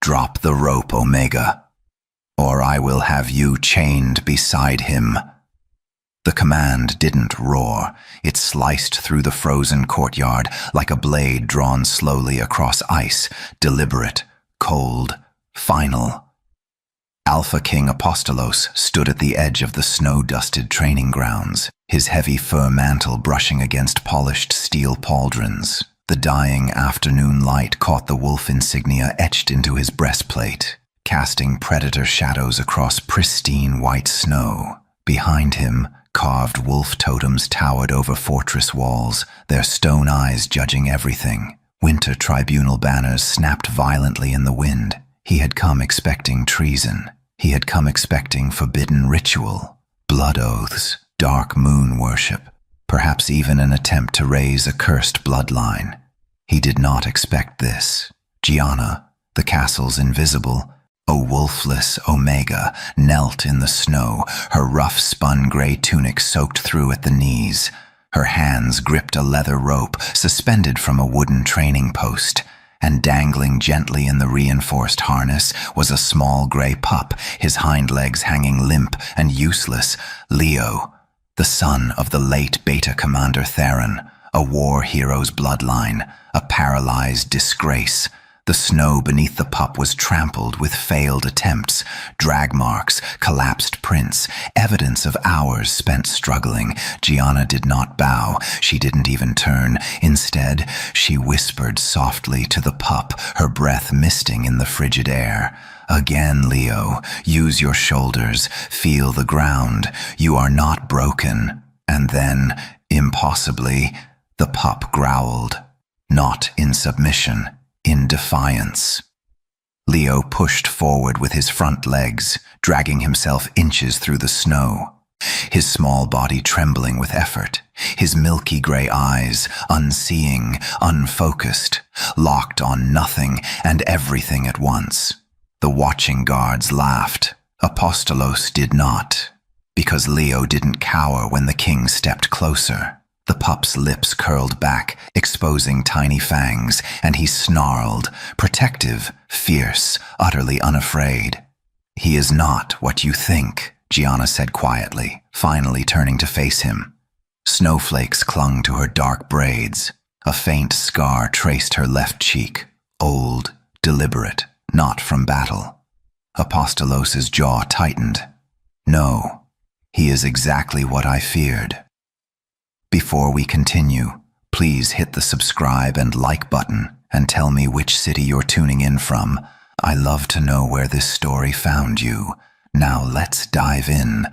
"Drop the rope, Omega, or I will have you chained beside him." The command didn't roar. It sliced through the frozen courtyard like a blade drawn slowly across ice, deliberate, cold, final. Alpha King Apostolos stood at the edge of the snow-dusted training grounds, his heavy fur mantle brushing against polished steel pauldrons. The dying afternoon light caught the wolf insignia etched into his breastplate, casting predator shadows across pristine white snow. Behind him, carved wolf totems towered over fortress walls, their stone eyes judging everything. Winter tribunal banners snapped violently in the wind. He had come expecting treason. He had come expecting forbidden ritual, blood oaths, dark moon worship, perhaps even an attempt to raise a cursed bloodline. He did not expect this. Gianna, the castle's invisible, Wolfless Omega, knelt in the snow, her rough spun gray tunic soaked through at the knees. Her hands gripped a leather rope suspended from a wooden training post, and dangling gently in the reinforced harness was a small gray pup, his hind legs hanging limp and useless. Leo, the son of the late Beta Commander Theron, a war hero's bloodline, a paralyzed disgrace. The snow beneath the pup was trampled with failed attempts, drag marks, collapsed prints, evidence of hours spent struggling. Gianna did not bow. She didn't even turn. Instead, she whispered softly to the pup, her breath misting in the frigid air. "Again, Leo, use your shoulders. Feel the ground. You are not broken." And then, impossibly, the pup growled. Not in submission. In defiance. Leo pushed forward with his front legs, dragging himself inches through the snow, his small body trembling with effort, his milky gray eyes unseeing, unfocused, locked on nothing and everything at once. The watching guards laughed. Apostolos did not, because Leo didn't cower when the king stepped closer. The pup's lips curled back, exposing tiny fangs, and he snarled, protective, fierce, utterly unafraid. "He is not what you think," Gianna said quietly, finally turning to face him. Snowflakes clung to her dark braids. A faint scar traced her left cheek, old, deliberate, not from battle. Apostolos's jaw tightened. "No, he is exactly what I feared." Before we continue, please hit the subscribe and like button and tell me which city you're tuning in from. I love to know where this story found you. Now let's dive in.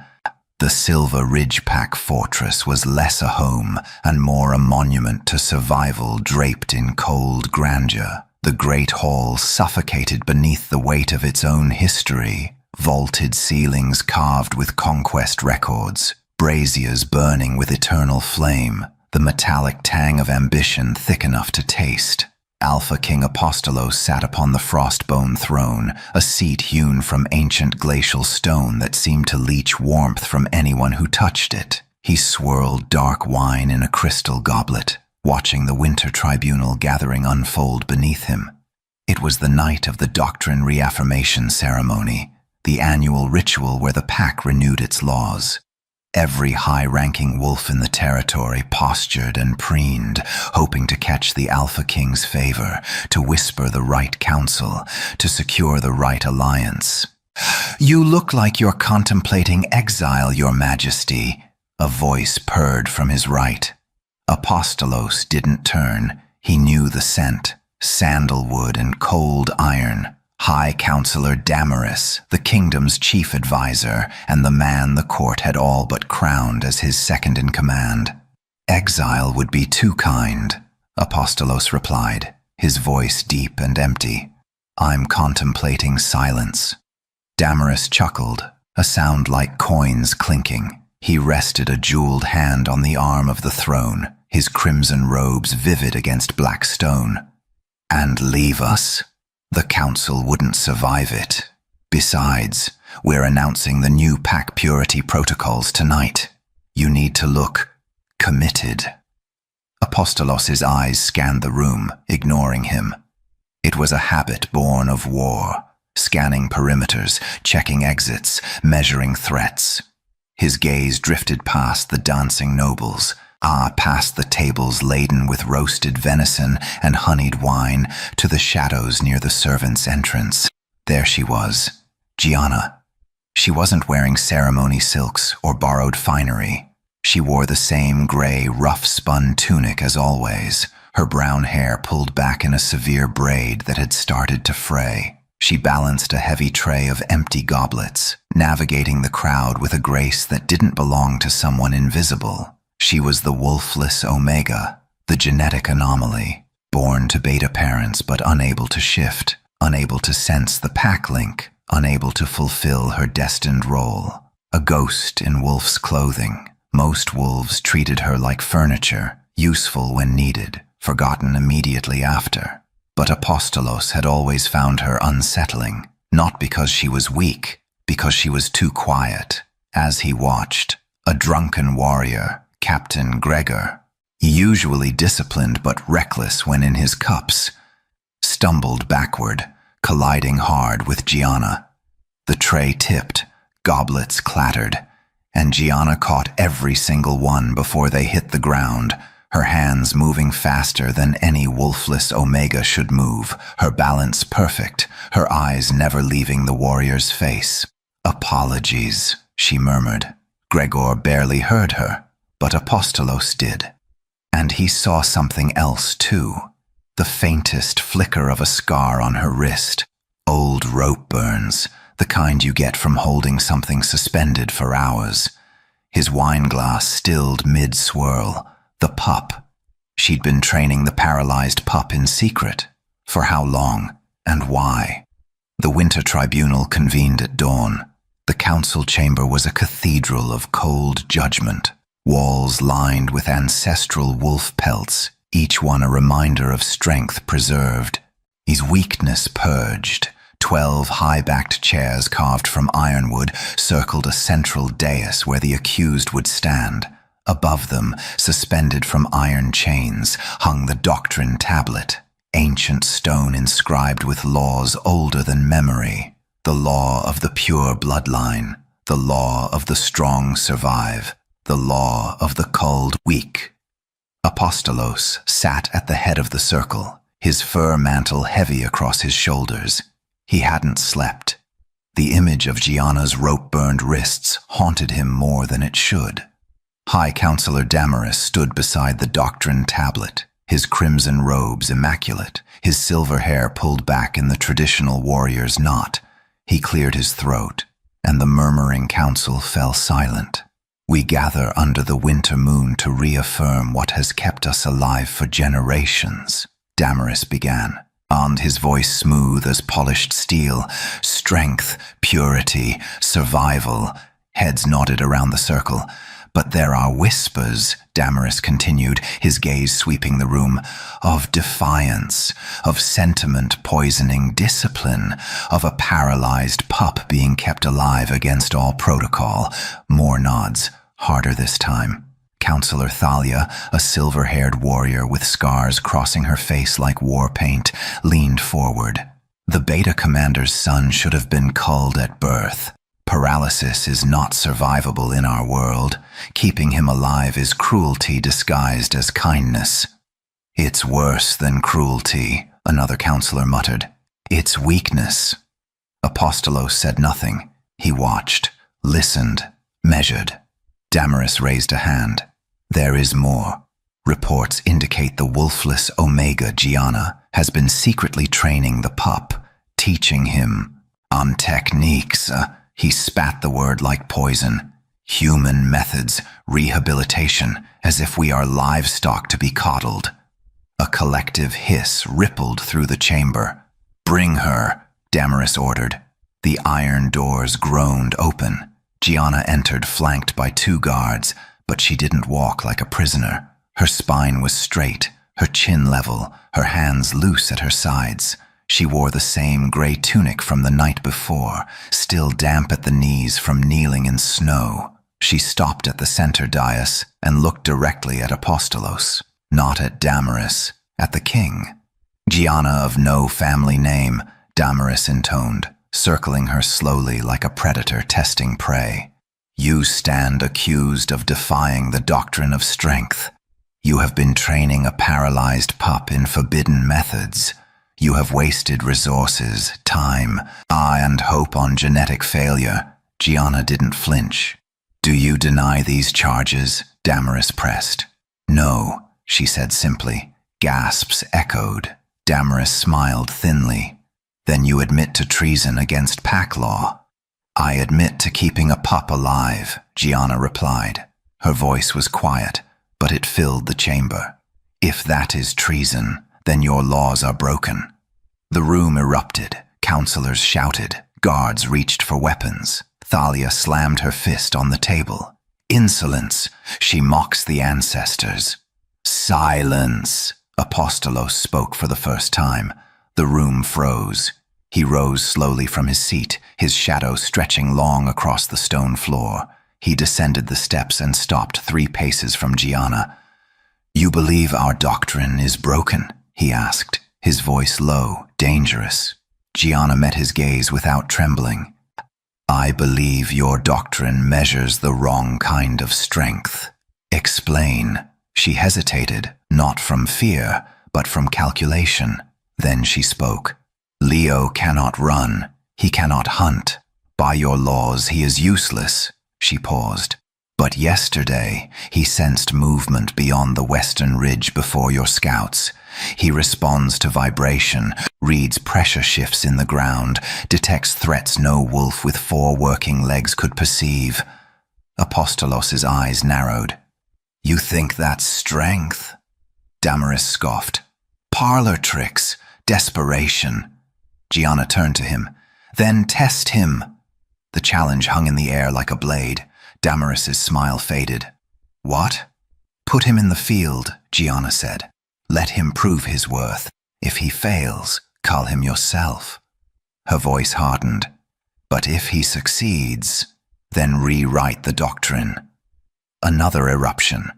The Silver Ridge Pack Fortress was less a home and more a monument to survival draped in cold grandeur. The great hall suffocated beneath the weight of its own history, vaulted ceilings carved with conquest records, braziers burning with eternal flame, the metallic tang of ambition thick enough to taste. Alpha King Apostolos sat upon the frostbone throne, a seat hewn from ancient glacial stone that seemed to leach warmth from anyone who touched it. He swirled dark wine in a crystal goblet, watching the winter tribunal gathering unfold beneath him. It was the night of the doctrine reaffirmation ceremony, the annual ritual where the pack renewed its laws. Every high-ranking wolf in the territory postured and preened, hoping to catch the Alpha King's favor, to whisper the right counsel, to secure the right alliance. "You look like you're contemplating exile, Your Majesty," a voice purred from his right. Apostolos didn't turn. He knew the scent, sandalwood and cold iron. High Counselor Damaris, the kingdom's chief advisor, and the man the court had all but crowned as his second-in-command. "Exile would be too kind," Apostolos replied, his voice deep and empty. "I'm contemplating silence." Damaris chuckled, a sound like coins clinking. He rested a jeweled hand on the arm of the throne, his crimson robes vivid against black stone. "And leave us? The council wouldn't survive it. Besides, we're announcing the new pack purity protocols tonight. You need to look committed." Apostolos's eyes scanned the room, ignoring him. It was a habit born of war, scanning perimeters, checking exits, measuring threats. His gaze drifted past the dancing nobles, past the tables laden with roasted venison and honeyed wine, to the shadows near the servants' entrance. There she was, Gianna. She wasn't wearing ceremony silks or borrowed finery. She wore the same gray, rough-spun tunic as always, her brown hair pulled back in a severe braid that had started to fray. She balanced a heavy tray of empty goblets, navigating the crowd with a grace that didn't belong to someone invisible. She was the Wolfless Omega, the genetic anomaly, born to beta parents but unable to shift, unable to sense the pack link, unable to fulfill her destined role. A ghost in wolf's clothing. Most wolves treated her like furniture, useful when needed, forgotten immediately after. But Apostolos had always found her unsettling, not because she was weak, because she was too quiet. As he watched, a drunken warrior, Captain Gregor, usually disciplined but reckless when in his cups, stumbled backward, colliding hard with Gianna. The tray tipped, goblets clattered, and Gianna caught every single one before they hit the ground, her hands moving faster than any wolfless Omega should move, her balance perfect, her eyes never leaving the warrior's face. "Apologies," she murmured. Gregor barely heard her, but Apostolos did. And he saw something else too, the faintest flicker of a scar on her wrist. Old rope burns, the kind you get from holding something suspended for hours. His wineglass stilled mid-swirl. The pup. She'd been training the paralyzed pup in secret. For how long, and why? The winter tribunal convened at dawn. The council chamber was a cathedral of cold judgment. Walls lined with ancestral wolf pelts, each one a reminder of strength preserved. His weakness purged. 12 high-backed chairs carved from ironwood circled a central dais where the accused would stand. Above them, suspended from iron chains, hung the doctrine tablet, ancient stone inscribed with laws older than memory. The law of the pure bloodline, the law of the strong survive, the law of the culled weak. Apostolos sat at the head of the circle, his fur mantle heavy across his shoulders. He hadn't slept. The image of Gianna's rope-burned wrists haunted him more than it should. High Counselor Damaris stood beside the doctrine tablet, his crimson robes immaculate, his silver hair pulled back in the traditional warrior's knot. He cleared his throat, and the murmuring council fell silent. "We gather under the winter moon to reaffirm what has kept us alive for generations," Damaris began, and his voice smooth as polished steel. "Strength, purity, survival." Heads nodded around the circle. "But there are whispers," Damaris continued, his gaze sweeping the room, "of defiance, of sentiment poisoning discipline, of a paralyzed pup being kept alive against all protocol." More nods, harder this time. Counselor Thalia, a silver-haired warrior with scars crossing her face like war paint, leaned forward. "The Beta Commander's son should have been culled at birth. Paralysis is not survivable in our world. Keeping him alive is cruelty disguised as kindness." "It's worse than cruelty," another counselor muttered. "It's weakness." Apostolos said nothing. He watched, listened, measured. Damaris raised a hand. "There is more. Reports indicate the wolfless Omega Gianna has been secretly training the pup, teaching him on techniques." He spat the word like poison. "Human methods, rehabilitation, as if we are livestock to be coddled." A collective hiss rippled through the chamber. "Bring her," Damaris ordered. The iron doors groaned open. Gianna entered flanked by 2 guards, but she didn't walk like a prisoner. Her spine was straight, her chin level, her hands loose at her sides. She wore the same gray tunic from the night before, still damp at the knees from kneeling in snow. She stopped at the center dais and looked directly at Apostolos, not at Damaris, at the king. Gianna of no family name, Damaris intoned, circling her slowly like a predator testing prey. You stand accused of defying the doctrine of strength. You have been training a paralyzed pup in forbidden methods. You have wasted resources, time, and hope on genetic failure. Gianna didn't flinch. Do you deny these charges? Damaris pressed. No, she said simply. Gasps echoed. Damaris smiled thinly. Then you admit to treason against pack law. I admit to keeping a pup alive, Gianna replied. Her voice was quiet, but it filled the chamber. If that is treason, then your laws are broken. The room erupted. Counselors shouted. Guards reached for weapons. Thalia slammed her fist on the table. Insolence! She mocks the ancestors. Silence! Apostolos spoke for the first time. The room froze. He rose slowly from his seat, his shadow stretching long across the stone floor. He descended the steps and stopped 3 paces from Gianna. You believe our doctrine is broken? He asked, his voice low, dangerous. Gianna met his gaze without trembling. I believe your doctrine measures the wrong kind of strength. Explain. She hesitated, not from fear, but from calculation. Then she spoke. Leo cannot run. He cannot hunt. By your laws, he is useless. She paused. But yesterday, he sensed movement beyond the western ridge before your scouts. He responds to vibration, reads pressure shifts in the ground, detects threats no wolf with 4 working legs could perceive. Apostolos's eyes narrowed. You think that's strength? Damaris scoffed. Parlor tricks, desperation. Gianna turned to him. Then test him. The challenge hung in the air like a blade. Damaris's smile faded. What? Put him in the field, Gianna said. Let him prove his worth. If he fails, call him yourself. Her voice hardened. But if he succeeds, then rewrite the doctrine. Another eruption.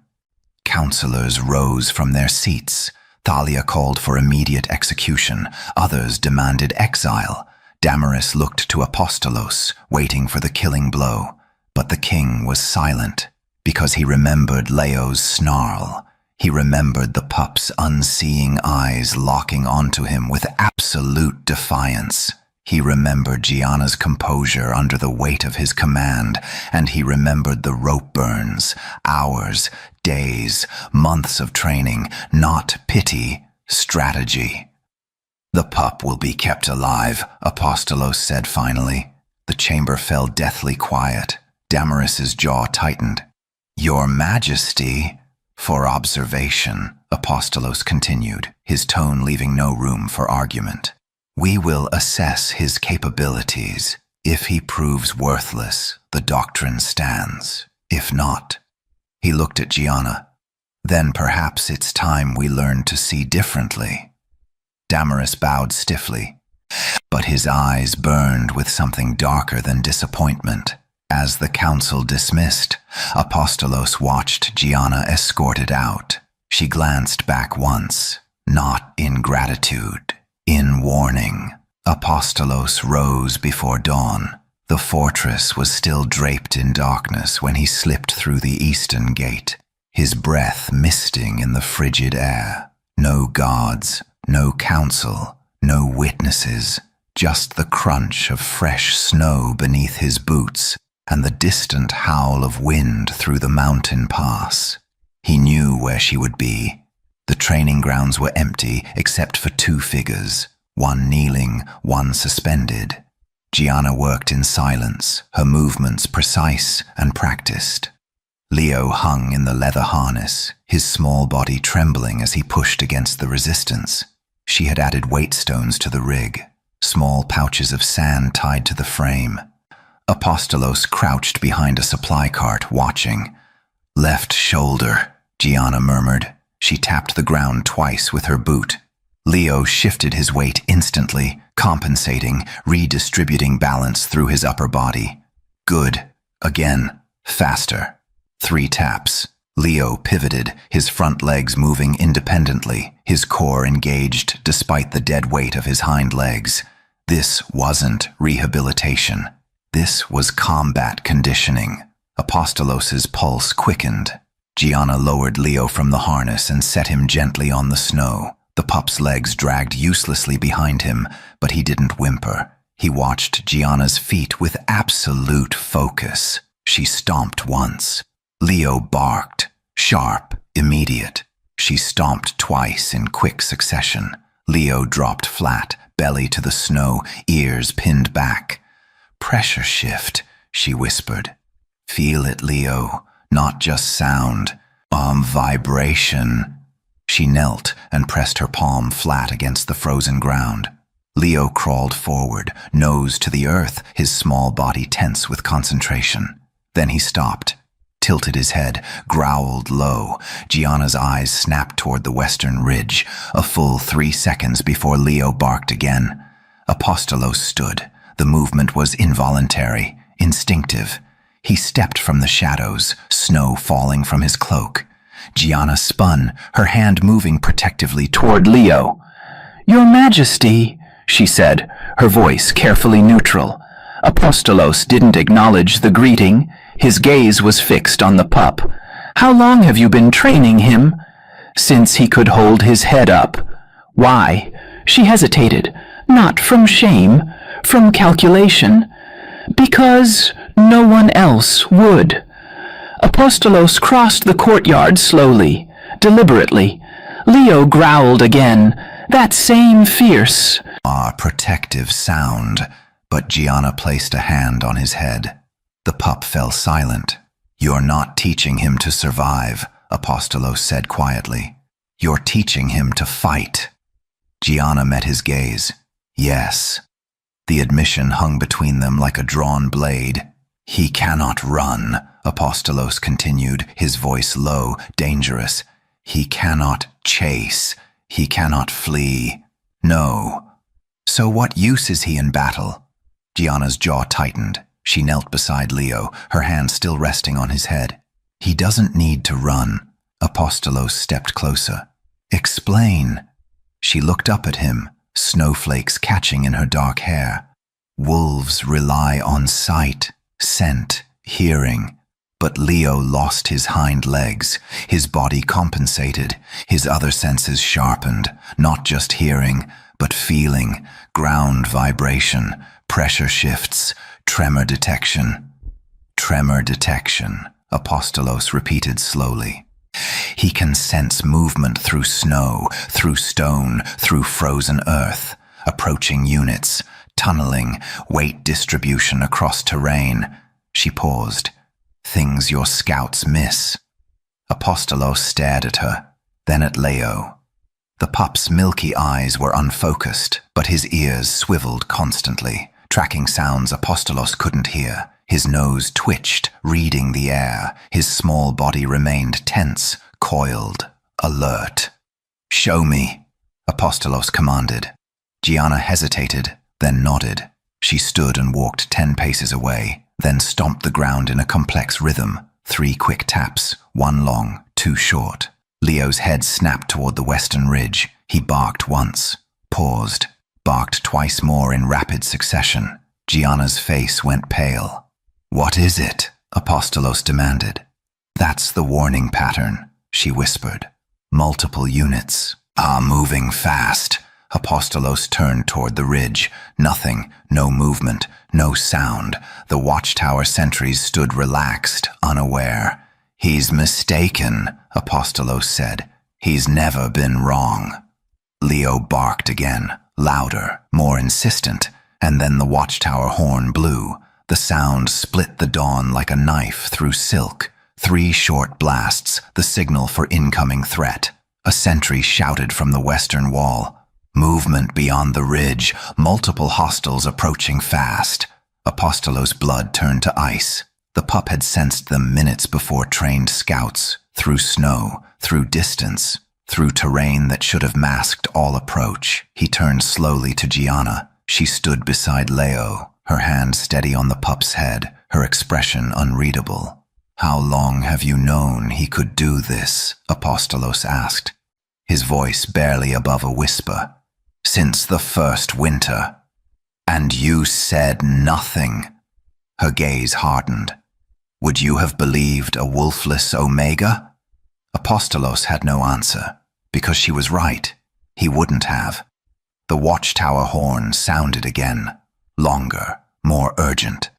Counselors rose from their seats. Thalia called for immediate execution. Others demanded exile. Damaris looked to Apostolos, waiting for the killing blow. But the king was silent, because he remembered Leo's snarl. He remembered the pup's unseeing eyes locking onto him with absolute defiance. He remembered Gianna's composure under the weight of his command, and he remembered the rope burns, hours, days, months of training, not pity, strategy. The pup will be kept alive, Apostolos said finally. The chamber fell deathly quiet. Damaris's jaw tightened. Your Majesty, for observation, Apostolos continued, his tone leaving no room for argument. We will assess his capabilities. If he proves worthless, the doctrine stands. If not, he looked at Gianna. Then perhaps it's time we learn to see differently. Damaris bowed stiffly, but his eyes burned with something darker than disappointment. As the council dismissed, Apostolos watched Gianna escorted out. She glanced back once, not in gratitude, in warning. Apostolos rose before dawn. The fortress was still draped in darkness when he slipped through the eastern gate, his breath misting in the frigid air. No guards, no council, no witnesses, just the crunch of fresh snow beneath his boots and the distant howl of wind through the mountain pass. He knew where she would be. The training grounds were empty except for 2 figures, one kneeling, one suspended. Gianna worked in silence, her movements precise and practiced. Leo hung in the leather harness, his small body trembling as he pushed against the resistance. She had added weight stones to the rig, small pouches of sand tied to the frame. Apostolos crouched behind a supply cart, watching. Left shoulder, Gianna murmured. She tapped the ground twice with her boot. Leo shifted his weight instantly, compensating, redistributing balance through his upper body. Good. Again. Faster. 3 taps. Leo pivoted, his front legs moving independently, his core engaged despite the dead weight of his hind legs. This wasn't rehabilitation. This was combat conditioning. Apostolos's pulse quickened. Gianna lowered Leo from the harness and set him gently on the snow. The pup's legs dragged uselessly behind him, but he didn't whimper. He watched Gianna's feet with absolute focus. She stomped once. Leo barked, sharp, immediate. She stomped twice in quick succession. Leo dropped flat, belly to the snow, ears pinned back. "Pressure shift," she whispered. "Feel it, Leo, not just sound. Vibration." She knelt and pressed her palm flat against the frozen ground. Leo crawled forward, nose to the earth, his small body tense with concentration. Then he stopped, tilted his head, growled low. Gianna's eyes snapped toward the western ridge, a full 3 seconds before Leo barked again. Apostolos stood. The movement was involuntary, instinctive. He stepped from the shadows, snow falling from his cloak. Gianna spun, her hand moving protectively toward Leo. "Your Majesty," she said, her voice carefully neutral. Apostolos didn't acknowledge the greeting. His gaze was fixed on the pup. "How long have you been training him?" "Since he could hold his head up." "Why?" She hesitated. "Not from shame, from calculation." "Because no one else would." Apostolos crossed the courtyard slowly, deliberately. Leo growled again, that same fierce, protective sound, but Gianna placed a hand on his head. The pup fell silent. "You're not teaching him to survive," Apostolos said quietly. "You're teaching him to fight." Gianna met his gaze. "Yes." The admission hung between them like a drawn blade. "He cannot run," Apostolos continued, his voice low, dangerous. "He cannot chase. He cannot flee. No. So what use is he in battle?" Gianna's jaw tightened. She knelt beside Leo, her hand still resting on his head. "He doesn't need to run." Apostolos stepped closer. "Explain." She looked up at him, snowflakes catching in her dark hair. "Wolves rely on sight, scent, hearing." But Leo lost his hind legs. His body compensated, his other senses sharpened, not just hearing, but feeling, ground vibration, pressure shifts, tremor detection. "Tremor detection," Apostolos repeated slowly. "He can sense movement through snow, through stone, through frozen earth, approaching units, tunneling, weight distribution across terrain." She paused. "Things your scouts miss." Apostolos stared at her, then at Leo. The pup's milky eyes were unfocused, but his ears swiveled constantly, tracking sounds Apostolos couldn't hear. His nose twitched, reading the air. His small body remained tense, coiled, alert. "Show me," Apostolos commanded. Gianna hesitated, then nodded. She stood and walked 10 paces away, then stomped the ground in a complex rhythm. 3 quick taps, 1 long, 2 short. Leo's head snapped toward the western ridge. He barked once, paused, barked twice more in rapid succession. Gianna's face went pale. "What is it?" Apostolos demanded. "That's the warning pattern," she whispered. "Multiple units are moving fast." Apostolos turned toward the ridge. Nothing, no movement, no sound. The watchtower sentries stood relaxed, unaware. "He's mistaken," Apostolos said. "He's never been wrong." Leo barked again, louder, more insistent, and then the watchtower horn blew. The sound split the dawn like a knife through silk. 3 short blasts, the signal for incoming threat. A sentry shouted from the western wall. Movement beyond the ridge, multiple hostiles approaching fast. Apostolos' blood turned to ice. The pup had sensed them minutes before trained scouts, through snow, through distance, through terrain that should have masked all approach. He turned slowly to Gianna. She stood beside Leo, her hand steady on the pup's head, her expression unreadable. How long have you known he could do this? Apostolos asked, his voice barely above a whisper. Since the first winter. And you said nothing. Her gaze hardened. Would you have believed a wolfless Omega? Apostolos had no answer, because she was right. He wouldn't have. The watchtower horn sounded again, longer, more urgent.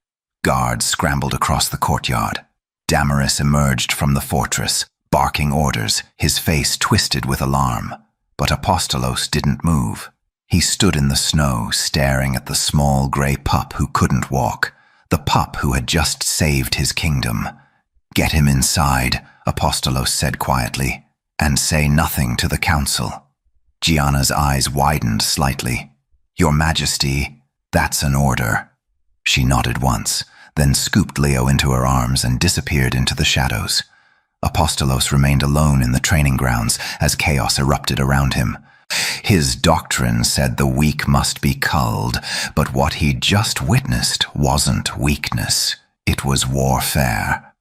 Guards scrambled across the courtyard. Damaris emerged from the fortress, barking orders, his face twisted with alarm. But Apostolos didn't move. He stood in the snow, staring at the small grey pup who couldn't walk, the pup who had just saved his kingdom. Get him inside, Apostolos said quietly, and say nothing to the council. Gianna's eyes widened slightly. Your Majesty, that's an order. She nodded once, then scooped Leo into her arms and disappeared into the shadows. Apostolos remained alone in the training grounds as chaos erupted around him. His doctrine said the weak must be culled, but what he'd just witnessed wasn't weakness. It was warfare.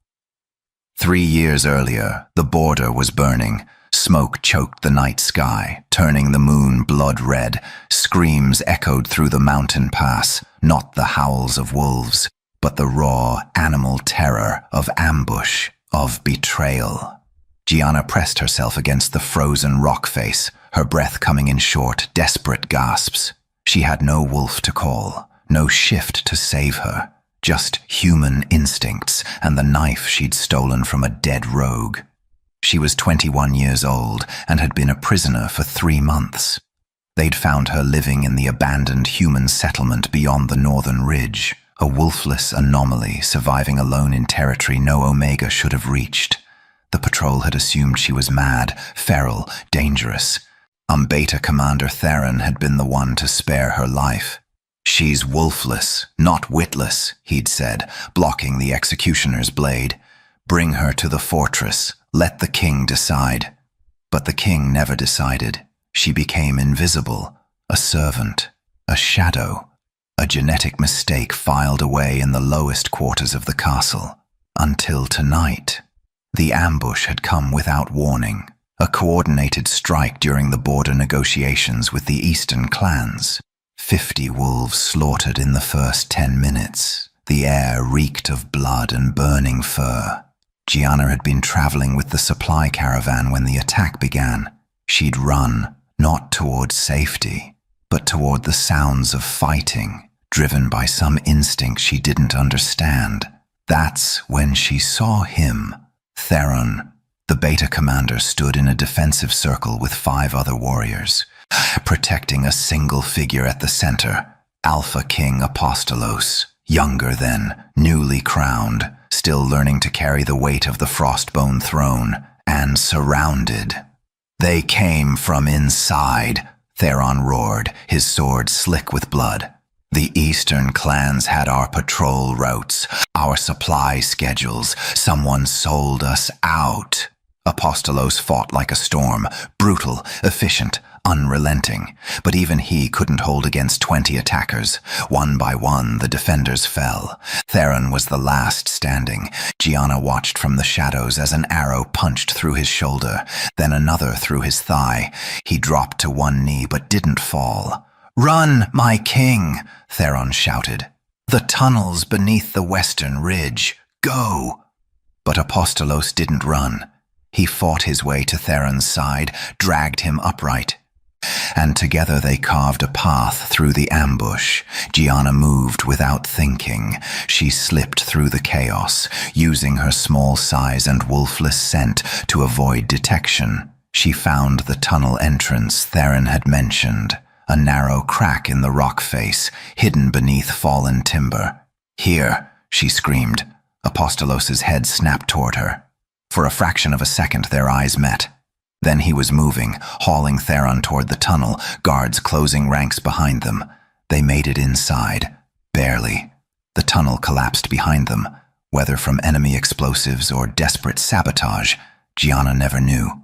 3 years earlier, the border was burning. Smoke choked the night sky, turning the moon blood red. Screams echoed through the mountain pass, not the howls of wolves, but the raw animal terror of ambush, of betrayal. Gianna pressed herself against the frozen rock face, her breath coming in short, desperate gasps. She had no wolf to call, no shift to save her, just human instincts and the knife she'd stolen from a dead rogue. She was 21 years old and had been a prisoner for 3 months. They'd found her living in the abandoned human settlement beyond the northern ridge, a wolfless anomaly surviving alone in territory no Omega should have reached. The patrol had assumed she was mad, feral, dangerous. Beta Commander Theron had been the one to spare her life. She's wolfless, not witless, he'd said, blocking the executioner's blade. Bring her to the fortress. Let the king decide. But the king never decided. She became invisible, a servant, a shadow, a genetic mistake filed away in the lowest quarters of the castle. Until tonight. The ambush had come without warning, a coordinated strike during the border negotiations with the eastern clans. 50 wolves slaughtered in the first 10 minutes. The air reeked of blood and burning fur. Gianna had been traveling with the supply caravan when the attack began. She'd run, not toward safety, but toward the sounds of fighting, driven by some instinct she didn't understand. That's when she saw him. Theron, the Beta Commander, stood in a defensive circle with 5 other warriors, protecting a single figure at the center, Alpha King Apostolos, younger then, newly crowned, still learning to carry the weight of the Frostbone throne, and surrounded. They came from inside, Theron roared, his sword slick with blood. The eastern clans had our patrol routes, our supply schedules. Someone sold us out. Apostolos fought like a storm, brutal, efficient, unrelenting. But even he couldn't hold against 20 attackers. One by one, the defenders fell. Theron was the last standing. Gianna watched from the shadows as an arrow punched through his shoulder, then another through his thigh. He dropped to one knee but didn't fall. "Run, my king!" Theron shouted. "The tunnels beneath the western ridge. Go!" But Apostolos didn't run. He fought his way to Theron's side, dragged him upright. And together they carved a path through the ambush. Gianna moved without thinking. She slipped through the chaos, using her small size and wolfless scent to avoid detection. She found the tunnel entrance Theron had mentioned. A narrow crack in the rock face, hidden beneath fallen timber. "Here," she screamed. Apostolos's head snapped toward her. For a fraction of a second, their eyes met. Then he was moving, hauling Theron toward the tunnel, guards closing ranks behind them. They made it inside. Barely. The tunnel collapsed behind them, whether from enemy explosives or desperate sabotage, Gianna never knew.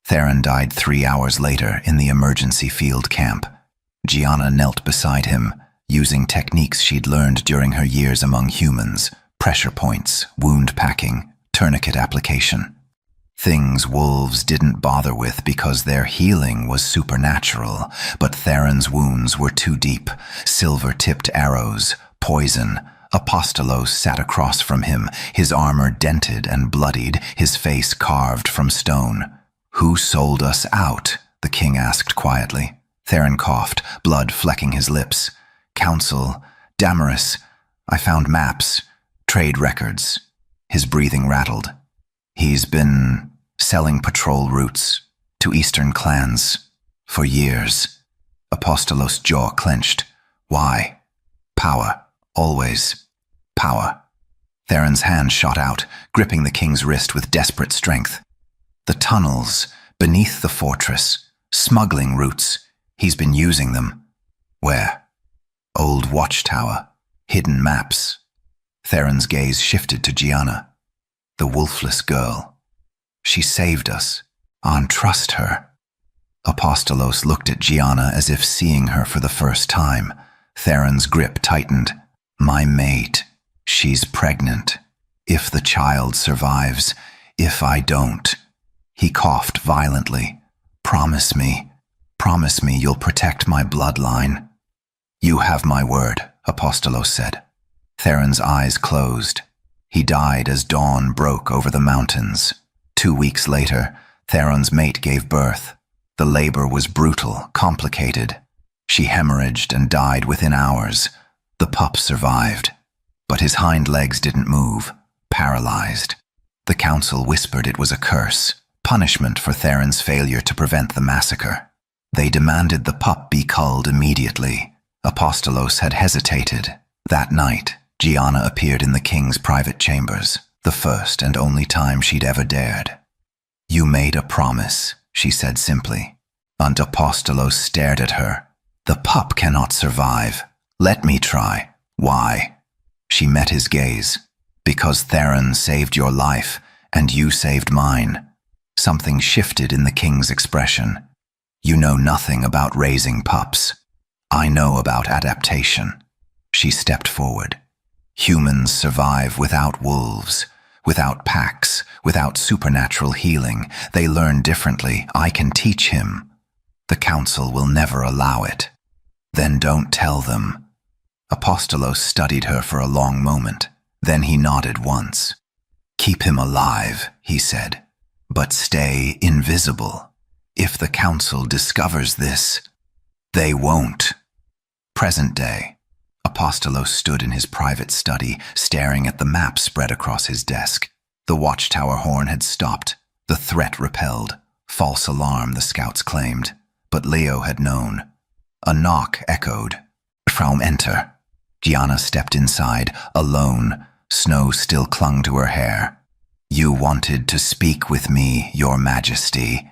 Theron died 3 hours later in the emergency field camp. Gianna knelt beside him, using techniques she'd learned during her years among humans, Pressure points, wound packing, tourniquet application. Things wolves didn't bother with because their healing was supernatural, but Theron's wounds were too deep. Silver-tipped arrows, poison. Apostolos sat across from him, his armor dented and bloodied, his face carved from stone. "Who sold us out?" the king asked quietly. Theron coughed, blood flecking his lips. "Council, Damaris, I found maps, trade records." His breathing rattled. "He's been selling patrol routes to eastern clans for years." Apostolos' jaw clenched. "Why?" "Power. Always. Power." Theron's hand shot out, gripping the king's wrist with desperate strength. "The tunnels beneath the fortress, smuggling routes. He's been using them." "Where?" "Old watchtower, hidden maps." Theron's gaze shifted to Gianna. "The Wolfless girl. She saved us. Trust her." Apostolos looked at Gianna as if seeing her for the first time. Theron's grip tightened. "My mate. She's pregnant. If the child survives, if I don't." He coughed violently. Promise me you'll protect my bloodline." "You have my word," Apostolos said. Theron's eyes closed. He died as dawn broke over the mountains. 2 weeks later, Theron's mate gave birth. The labor was brutal, complicated. She hemorrhaged and died within hours. The pup survived, but his hind legs didn't move, paralyzed. The council whispered it was a curse, punishment for Theron's failure to prevent the massacre. They demanded the pup be culled immediately. Apostolos had hesitated. That night, Gianna appeared in the king's private chambers, the first and only time she'd ever dared. "You made a promise," she said simply. And Apostolos stared at her. "The pup cannot survive. Let me try." "Why?" She met his gaze. "Because Theron saved your life, and you saved mine." Something shifted in the king's expression. "You know nothing about raising pups." "I know about adaptation." She stepped forward. "Humans survive without wolves, without packs, without supernatural healing. They learn differently. I can teach him." "The council will never allow it." "Then don't tell them." Apostolos studied her for a long moment. Then he nodded once. "Keep him alive," he said, "but stay invisible. If the council discovers this, they won't." Present day. Apostolos stood in his private study, staring at the map spread across his desk. The watchtower horn had stopped. The threat repelled. False alarm, the scouts claimed. But Leo had known. A knock echoed. "From enter." Gianna stepped inside, alone. Snow still clung to her hair. "You wanted to speak with me, your majesty."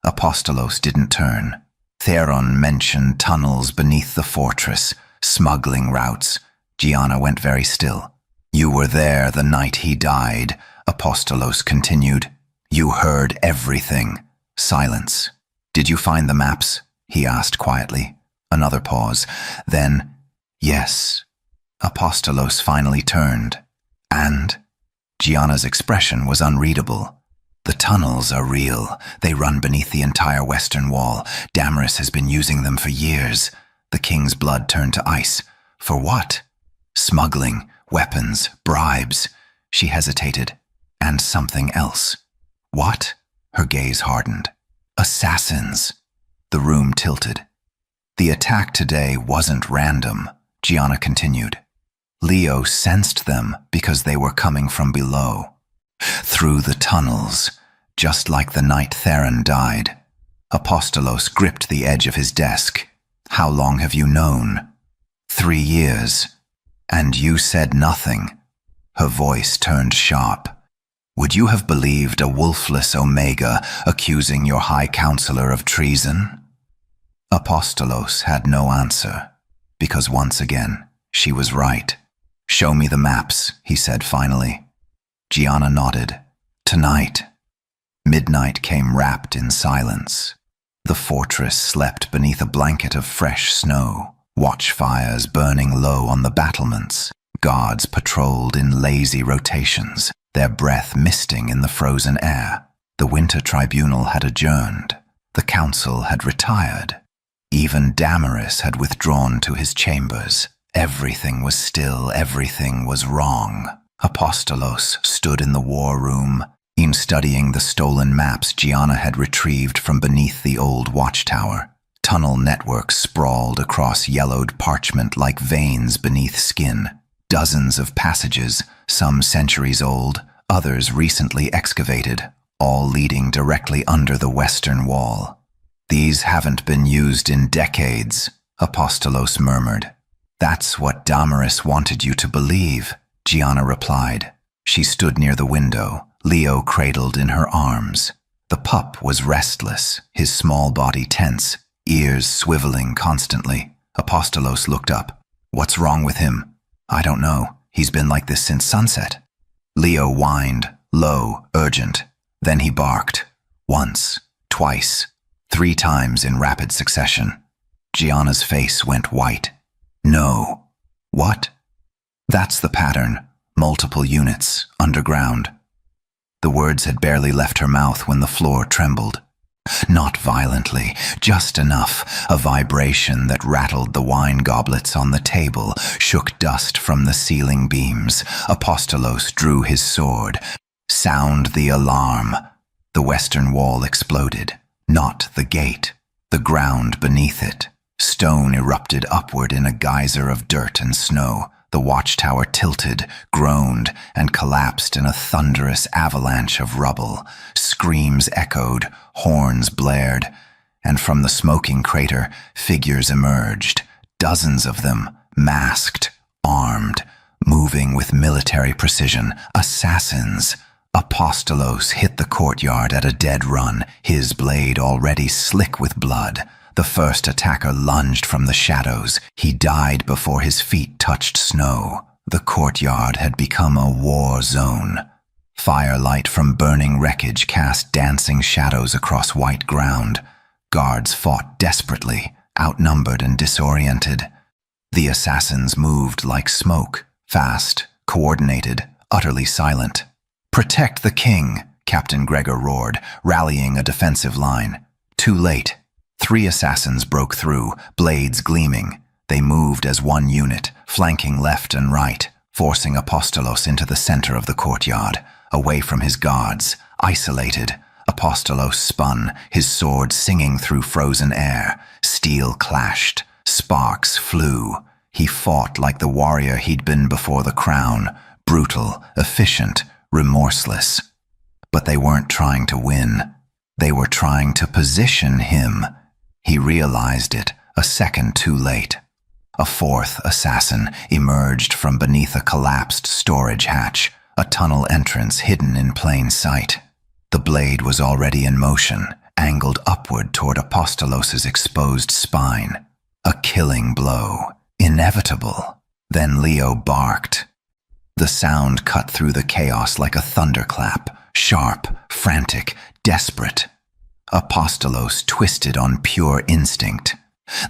Apostolos didn't turn. Theron mentioned tunnels beneath the fortress, smuggling routes. Gianna went very still. "You were there the night he died," Apostolos continued. "You heard everything." Silence. "Did you find the maps?" he asked quietly. Another pause. Then, "Yes." Apostolos finally turned. "And?" Gianna's expression was unreadable. "The tunnels are real. They run beneath the entire western wall. Damaris has been using them for years." The king's blood turned to ice. "For what?" "Smuggling, weapons, bribes." She hesitated. "And something else." "What?" Her gaze hardened. "Assassins." The room tilted. "The attack today wasn't random," Gianna continued. "Leo sensed them because they were coming from below. Through the tunnels, just like the night Theron died." Apostolos gripped the edge of his desk. "How long have you known?" 3 years. "And you said nothing." Her voice turned sharp. "Would you have believed a wolfless Omega accusing your high counselor of treason?" Apostolos had no answer, because once again, she was right. "Show me the maps," he said finally. Gianna nodded. "Tonight." Midnight came wrapped in silence. The fortress slept beneath a blanket of fresh snow, watchfires burning low on the battlements, Guards patrolled in lazy rotations, their breath misting in the frozen air. The winter tribunal had adjourned. The council had retired. Even Damaris had withdrawn to his chambers. Everything was still, everything was wrong. Apostolos stood in the war room, studying the stolen maps Gianna had retrieved from beneath the old watchtower. Tunnel networks sprawled across yellowed parchment like veins beneath skin. Dozens of passages, some centuries old, others recently excavated, all leading directly under the western wall. "These haven't been used in decades," Apostolos murmured. "That's what Damaris wanted you to believe," Gianna replied. She stood near the window, Leo cradled in her arms. The pup was restless, his small body tense, ears swiveling constantly. Apostolos looked up. "What's wrong with him?" "I don't know. He's been like this since sunset." Leo whined, low, urgent. Then he barked. Once, twice, 3 times in rapid succession. Gianna's face went white. "No." "What?" "That's the pattern. Multiple units, underground." The words had barely left her mouth when the floor trembled. Not violently, just enough, a vibration that rattled the wine goblets on the table, shook dust from the ceiling beams. Apostolos drew his sword. "Sound the alarm." The western wall exploded. Not the gate, the ground beneath it. Stone erupted upward in a geyser of dirt and snow. The watchtower tilted, groaned, and collapsed in a thunderous avalanche of rubble. Screams echoed, horns blared, and from the smoking crater, figures emerged. Dozens of them, masked, armed, moving with military precision. Assassins. Apostolos hit the courtyard at a dead run, his blade already slick with blood. The first attacker lunged from the shadows. He died before his feet touched snow. The courtyard had become a war zone. Firelight from burning wreckage cast dancing shadows across white ground. Guards fought desperately, outnumbered and disoriented. The assassins moved like smoke, fast, coordinated, utterly silent. "Protect the king," Captain Gregor roared, rallying a defensive line. Too late. 3 assassins broke through, blades gleaming. They moved as one unit, flanking left and right, forcing Apostolos into the center of the courtyard, away from his guards, isolated. Apostolos spun, his sword singing through frozen air. Steel clashed, sparks flew. He fought like the warrior he'd been before the crown, brutal, efficient, remorseless. But they weren't trying to win. They were trying to position him. He realized it, a second too late. A 4th assassin emerged from beneath a collapsed storage hatch, a tunnel entrance hidden in plain sight. The blade was already in motion, angled upward toward Apostolos's exposed spine. A killing blow, inevitable. Then Leo barked. The sound cut through the chaos like a thunderclap, sharp, frantic, desperate. Apostolos twisted on pure instinct.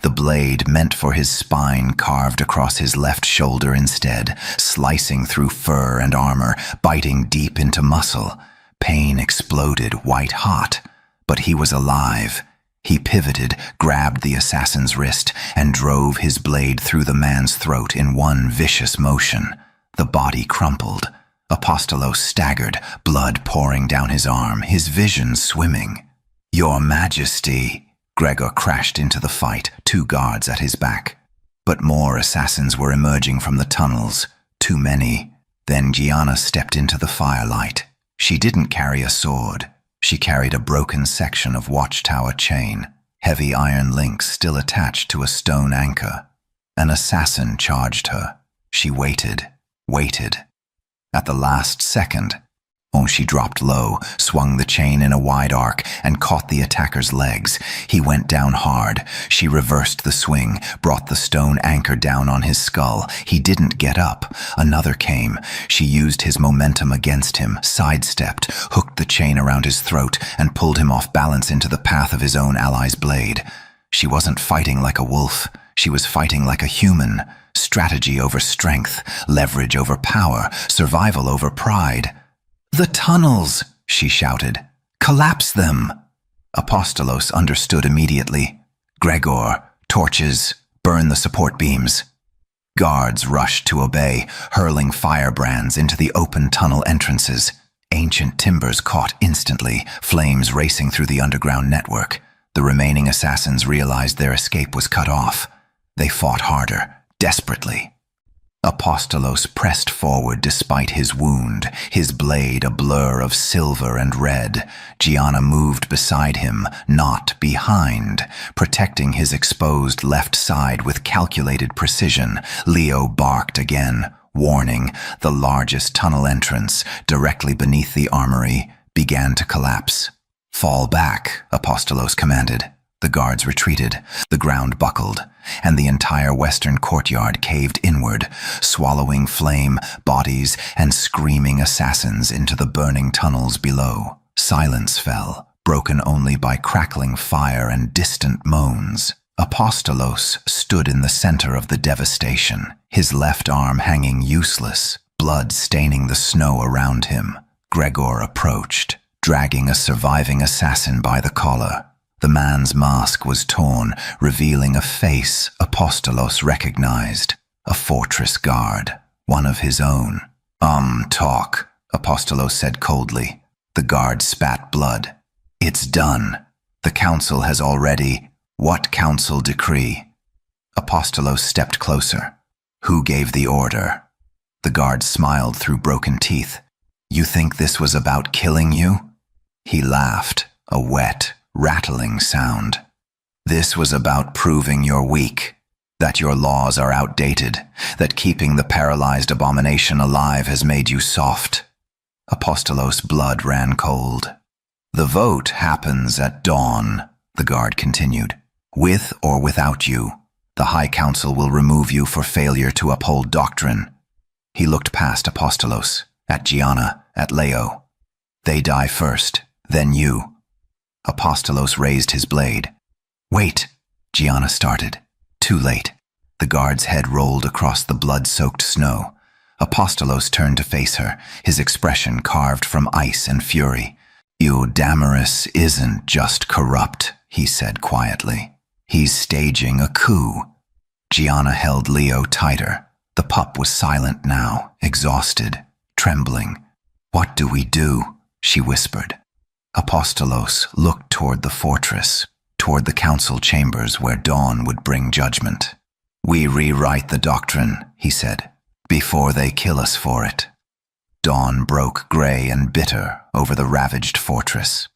The blade meant for his spine carved across his left shoulder instead, slicing through fur and armor, biting deep into muscle. Pain exploded white hot, but he was alive. He pivoted, grabbed the assassin's wrist, and drove his blade through the man's throat in one vicious motion. The body crumpled. Apostolos staggered, blood pouring down his arm, his vision swimming. "Your Majesty!" Gregor crashed into the fight, 2 guards at his back. But more assassins were emerging from the tunnels, too many. Then Gianna stepped into the firelight. She didn't carry a sword. She carried a broken section of watchtower chain, heavy iron links still attached to a stone anchor. An assassin charged her. She waited. At the last second, she dropped low, swung the chain in a wide arc, and caught the attacker's legs. He went down hard. She reversed the swing, brought the stone anchor down on his skull. He didn't get up. Another came. She used his momentum against him, sidestepped, hooked the chain around his throat, and pulled him off balance into the path of his own ally's blade. She wasn't fighting like a wolf. She was fighting like a human, strategy over strength, leverage over power, survival over pride. "The tunnels!" she shouted. "Collapse them!" Apostolos understood immediately. "Gregor, torches, burn the support beams." Guards rushed to obey, hurling firebrands into the open tunnel entrances. Ancient timbers caught instantly, flames racing through the underground network. The remaining assassins realized their escape was cut off. They fought harder, desperately. Apostolos pressed forward despite his wound, his blade a blur of silver and red. Gianna moved beside him, not behind, protecting his exposed left side with calculated precision. Leo barked again, warning. The largest tunnel entrance, directly beneath the armory, began to collapse. "Fall back," Apostolos commanded. The guards retreated, the ground buckled, and the entire western courtyard caved inward, swallowing flame, bodies, and screaming assassins into the burning tunnels below. Silence fell, broken only by crackling fire and distant moans. Apostolos stood in the center of the devastation, his left arm hanging useless, blood staining the snow around him. Gregor approached, dragging a surviving assassin by the collar. The man's mask was torn, revealing a face Apostolos recognized. A fortress guard, one of his own. Talk," Apostolos said coldly. The guard spat blood. "It's done. The council has already—" "What council decree?" Apostolos stepped closer. "Who gave the order?" The guard smiled through broken teeth. "You think this was about killing you?" He laughed, a wet, rattling sound. "This was about proving you're weak, that your laws are outdated, that keeping the paralyzed abomination alive has made you soft." Apostolos' blood ran cold. "The vote happens at dawn," the guard continued. "With or without you, the High Council will remove you for failure to uphold doctrine." He looked past Apostolos, at Gianna, at Leo. "They die first, then you." Apostolos raised his blade. "Wait," Gianna started. Too late. The guard's head rolled across the blood-soaked snow. Apostolos turned to face her, his expression carved from ice and fury. "Damaris isn't just corrupt," he said quietly. "He's staging a coup." Gianna held Leo tighter. The pup was silent now, exhausted, trembling. "What do we do?" she whispered. Apostolos looked toward the fortress, toward the council chambers where dawn would bring judgment. "We rewrite the doctrine," he said, "before they kill us for it." Dawn broke gray and bitter over the ravaged fortress.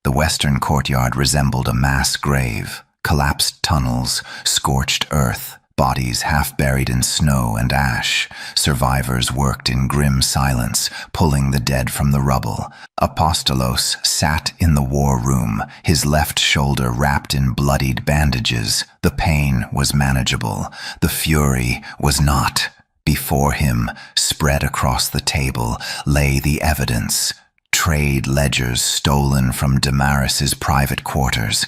The western courtyard resembled a mass grave, collapsed tunnels, scorched earth, bodies half buried in snow and ash. Survivors worked in grim silence, pulling the dead from the rubble. Apostolos sat in the war room, his left shoulder wrapped in bloodied bandages. The pain was manageable. The fury was not. Before him, spread across the table, lay the evidence. Trade ledgers stolen from Damaris's private quarters.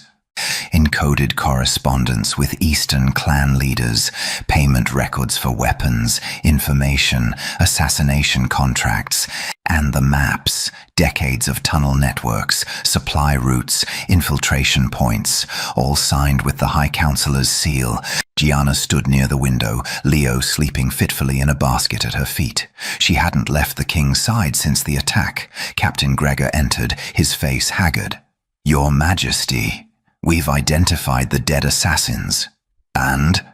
Encoded correspondence with Eastern clan leaders, payment records for weapons, information, assassination contracts, and the maps, decades of tunnel networks, supply routes, infiltration points, all signed with the High Councillor's seal. Gianna stood near the window, Leo sleeping fitfully in a basket at her feet. She hadn't left the king's side since the attack. Captain Gregor entered, his face haggard. "Your Majesty, we've identified the dead assassins." "And?"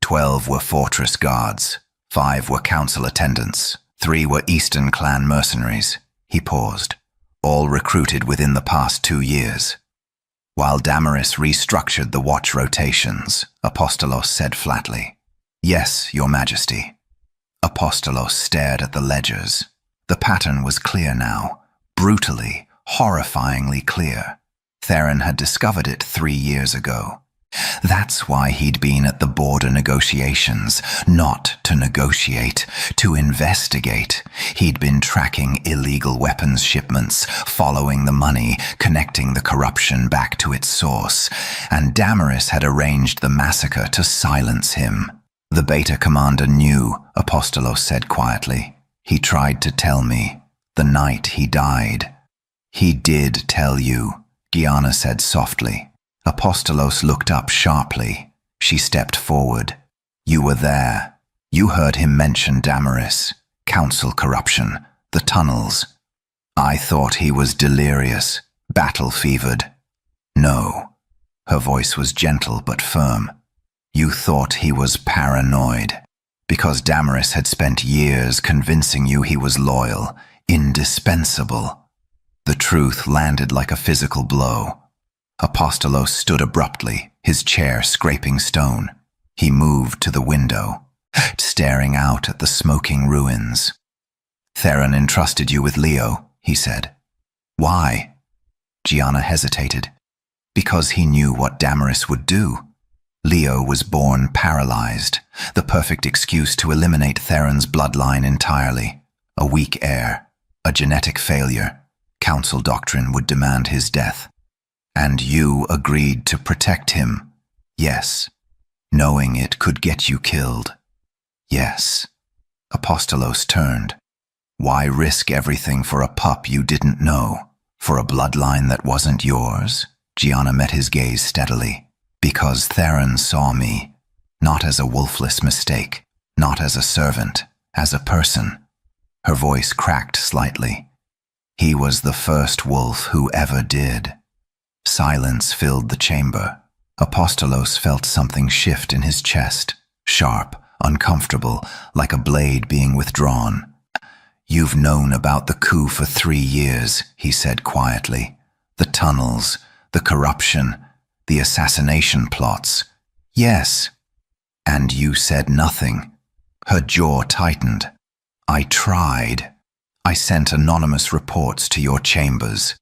12 were fortress guards, 5 were council attendants, 3 were Eastern clan mercenaries. He paused. "All recruited within the past 2 years." "While Damaris restructured the watch rotations," Apostolos said flatly. "Yes, Your Majesty." Apostolos stared at the ledgers. The pattern was clear now, brutally, horrifyingly clear. Theron had discovered it 3 years ago. That's why he'd been at the border negotiations, not to negotiate, to investigate. He'd been tracking illegal weapons shipments, following the money, connecting the corruption back to its source, and Damaris had arranged the massacre to silence him. The Beta commander knew, Apostolos said quietly. He tried to tell me, the night he died. He did tell you, Gianna said softly. Apostolos looked up sharply. She stepped forward. You were there. You heard him mention Damaris, council corruption, the tunnels. I thought he was delirious, battle-fevered. No. Her voice was gentle but firm. You thought he was paranoid, because Damaris had spent years convincing you he was loyal, indispensable. The truth landed like a physical blow. Apostolos stood abruptly, his chair scraping stone. He moved to the window, staring out at the smoking ruins. Theron entrusted you with Leo, he said. Why? Gianna hesitated. Because he knew what Damaris would do. Leo was born paralyzed, the perfect excuse to eliminate Theron's bloodline entirely. A weak heir, a genetic failure. Council doctrine would demand his death. And you agreed to protect him. Yes. Knowing it could get you killed. Yes. Apostolos turned. Why risk everything for a pup you didn't know? For a bloodline that wasn't yours? Gianna met his gaze steadily. Because Theron saw me, not as a wolfless mistake, not as a servant, as a person. Her voice cracked slightly. He was the first wolf who ever did. Silence filled the chamber. Apostolos felt something shift in his chest, sharp, uncomfortable, like a blade being withdrawn. You've known about the coup for 3 years, he said quietly. The tunnels, the corruption, the assassination plots. Yes. And you said nothing. Her jaw tightened. I tried. I sent anonymous reports to your chambers.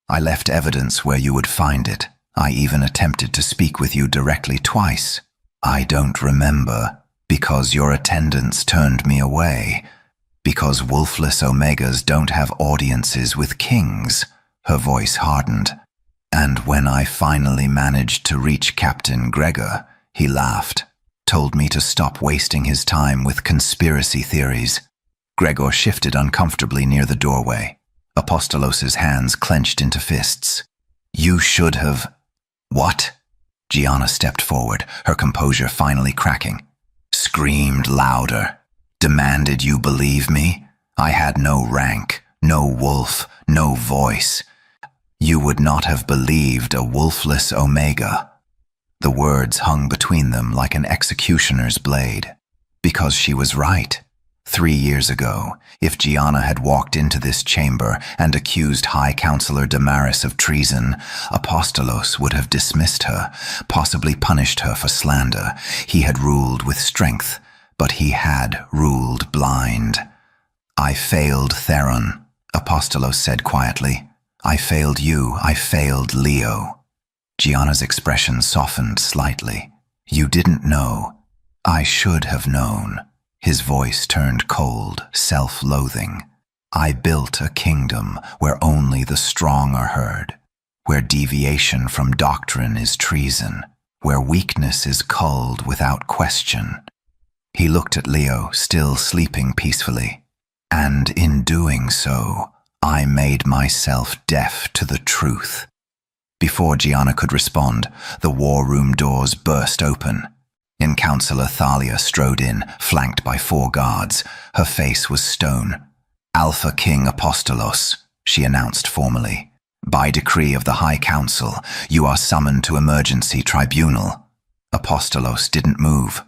I left evidence where you would find it. I even attempted to speak with you directly twice. I don't remember, because your attendants turned me away. Because wolfless Omegas don't have audiences with kings. Her voice hardened. And when I finally managed to reach Captain Gregor, he laughed, told me to stop wasting his time with conspiracy theories. Gregor shifted uncomfortably near the doorway. Apostolos's hands clenched into fists. You should have... What? Gianna stepped forward, her composure finally cracking. Screamed louder. Demanded you believe me? I had no rank, no wolf, no voice. You would not have believed a wolfless Omega. The words hung between them like an executioner's blade. Because she was right. 3 years ago, if Gianna had walked into this chamber and accused High Counselor Damaris of treason, Apostolos would have dismissed her, possibly punished her for slander. He had ruled with strength, but he had ruled blind. I failed Theron, Apostolos said quietly. I failed you, I failed Leo. Gianna's expression softened slightly. You didn't know. I should have known. His voice turned cold, self-loathing. I built a kingdom where only the strong are heard, where deviation from doctrine is treason, where weakness is culled without question. He looked at Leo, still sleeping peacefully. And in doing so, I made myself deaf to the truth. Before Gianna could respond, the war room doors burst open. Councillor Thalia strode in, flanked by 4 guards. Her face was stone. Alpha King Apostolos, she announced formally. By decree of the High Council, you are summoned to emergency tribunal. Apostolos didn't move.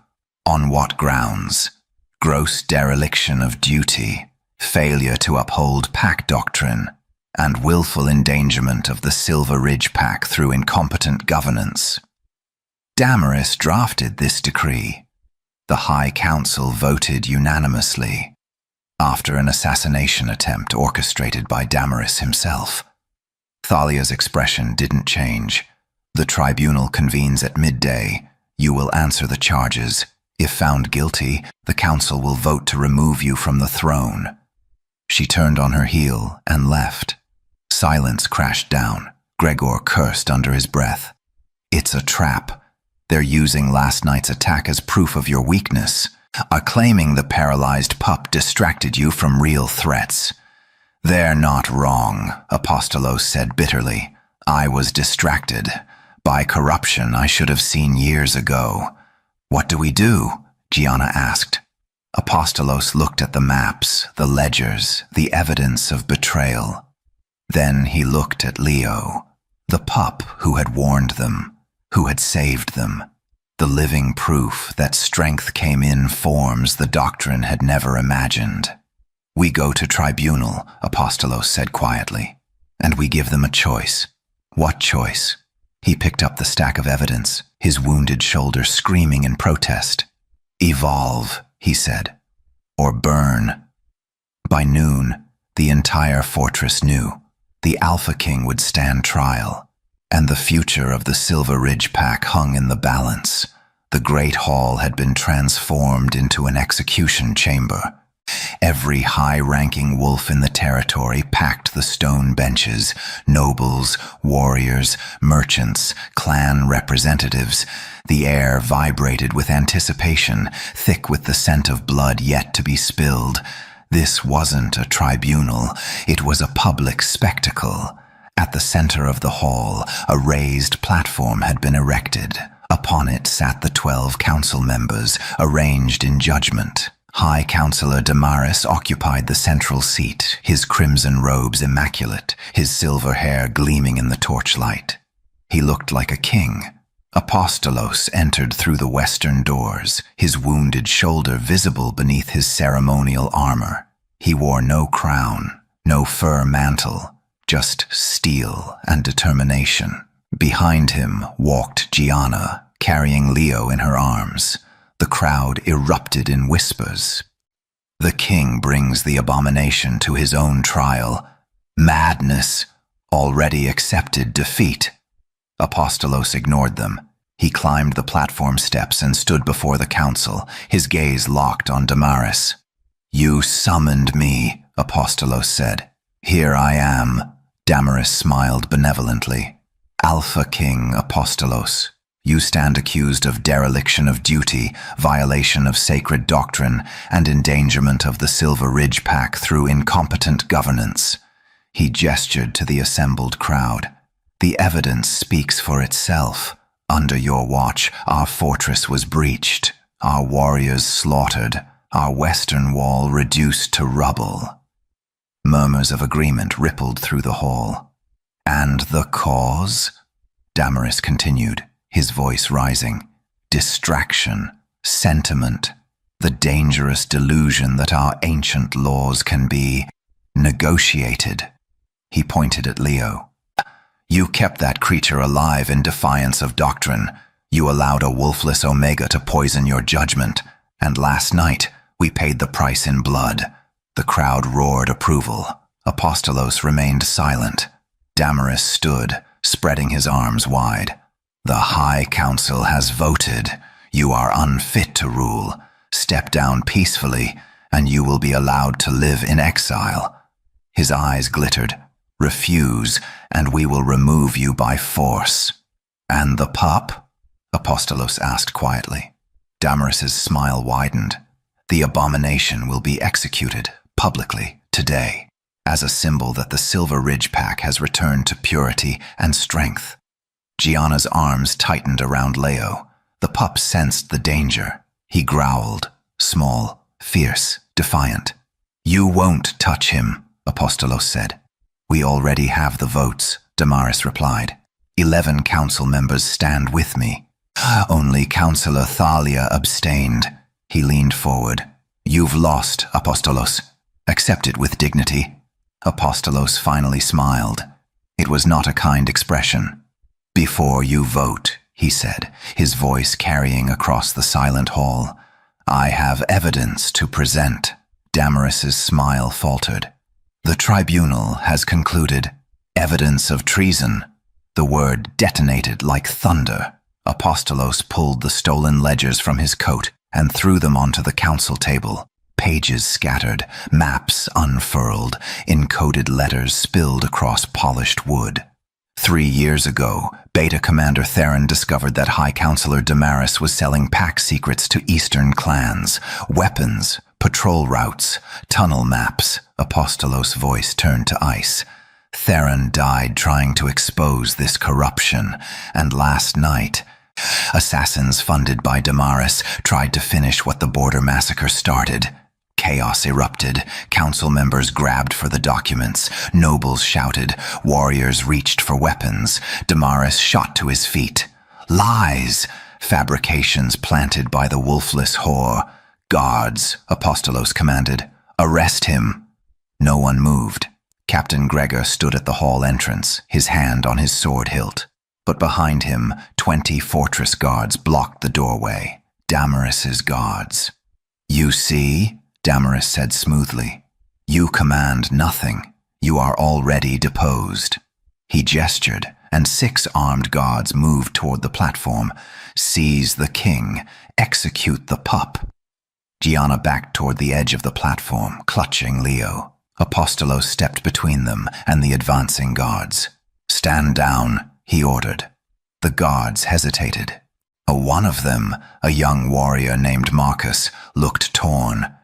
On what grounds? Gross dereliction of duty, failure to uphold pack doctrine, and willful endangerment of the Silver Ridge Pack through incompetent governance. Damaris drafted this decree. The High Council voted unanimously, after an assassination attempt orchestrated by Damaris himself. Thalia's expression didn't change. The tribunal convenes at midday. You will answer the charges. If found guilty, the council will vote to remove you from the throne." She turned on her heel and left. Silence crashed down. Gregor cursed under his breath. "It's a trap. They're using last night's attack as proof of your weakness, claiming the paralyzed pup distracted you from real threats." "They're not wrong," Apostolos said bitterly. "I was distracted by corruption I should have seen years ago." "What do we do?" Gianna asked. Apostolos looked at the maps, the ledgers, the evidence of betrayal. Then he looked at Leo, the pup who had warned them, who had saved them, the living proof that strength came in forms the doctrine had never imagined. "We go to tribunal," Apostolos said quietly, "and we give them a choice." "What choice?" He picked up the stack of evidence, his wounded shoulder screaming in protest. "Evolve," he said, "or burn." By noon, the entire fortress knew the Alpha King would stand trial, and the future of the Silver Ridge Pack hung in the balance. The Great Hall had been transformed into an execution chamber. Every high-ranking wolf in the territory packed the stone benches. Nobles, warriors, merchants, clan representatives. The air vibrated with anticipation, thick with the scent of blood yet to be spilled. This wasn't a tribunal, it was a public spectacle. At the center of the hall, a raised platform had been erected. Upon it sat the 12 council members, arranged in judgment. High Counselor Damaris occupied the central seat, his crimson robes immaculate, his silver hair gleaming in the torchlight. He looked like a king. Apostolos entered through the western doors, his wounded shoulder visible beneath his ceremonial armor. He wore no crown, no fur mantle, just steel and determination. Behind him walked Gianna, carrying Leo in her arms. The crowd erupted in whispers. "The king brings the abomination to his own trial. Madness! Already accepted defeat." Apostolos ignored them. He climbed the platform steps and stood before the council, his gaze locked on Damaris. "You summoned me," Apostolos said. "Here I am." Damaris smiled benevolently. "Alpha King Apostolos, you stand accused of dereliction of duty, violation of sacred doctrine, and endangerment of the Silver Ridge Pack through incompetent governance." He gestured to the assembled crowd. "The evidence speaks for itself. Under your watch, our fortress was breached, our warriors slaughtered, our western wall reduced to rubble." Murmurs of agreement rippled through the hall. "And the cause?" Damaris continued, his voice rising. "Distraction, sentiment, the dangerous delusion that our ancient laws can be negotiated." He pointed at Leo. "You kept that creature alive in defiance of doctrine. You allowed a wolfless Omega to poison your judgment. And last night, we paid the price in blood." The crowd roared approval. Apostolos remained silent. Damaris stood, spreading his arms wide. "The High Council has voted. You are unfit to rule. Step down peacefully, and you will be allowed to live in exile." His eyes glittered. "Refuse, and we will remove you by force." "And the pup?" Apostolos asked quietly. Damaris's smile widened. "The abomination will be executed, publicly, today, as a symbol that the Silver Ridge Pack has returned to purity and strength." Gianna's arms tightened around Leo. The pup sensed the danger. He growled, small, fierce, defiant. "You won't touch him," Apostolos said. "We already have the votes," Damaris replied. 11 council members stand with me. Only Councillor Thalia abstained. He leaned forward. "You've lost, Apostolos. Accept it with dignity." Apostolos finally smiled. It was not a kind expression. "Before you vote," he said, his voice carrying across the silent hall, "I have evidence to present." Damaris's smile faltered. "The tribunal has concluded. Evidence of treason." The word detonated like thunder. Apostolos pulled the stolen ledgers from his coat and threw them onto the council table. Pages scattered, maps unfurled, encoded letters spilled across polished wood. 3 years ago, Beta Commander Theron discovered that High Counselor Damaris was selling pack secrets to Eastern clans, weapons, patrol routes, tunnel maps. Apostolos' voice turned to ice. Theron died trying to expose this corruption, and last night, assassins funded by Damaris tried to finish what the border massacre started. Chaos erupted. Council members grabbed for the documents. Nobles shouted. Warriors reached for weapons. Damaris shot to his feet. Lies! Fabrications planted by the Wolfless whore. Guards, Apostolos commanded. Arrest him. No one moved. Captain Gregor stood at the hall entrance, his hand on his sword hilt. But behind him, 20 fortress guards blocked the doorway. Damaris's guards. You see? Damaris said smoothly. You command nothing. You are already deposed. He gestured, and 6 armed guards moved toward the platform. Seize the king. Execute the pup. Gianna backed toward the edge of the platform, clutching Leo. Apostolos stepped between them and the advancing guards. Stand down, he ordered. The guards hesitated. One of them, a young warrior named Marcus, looked torn.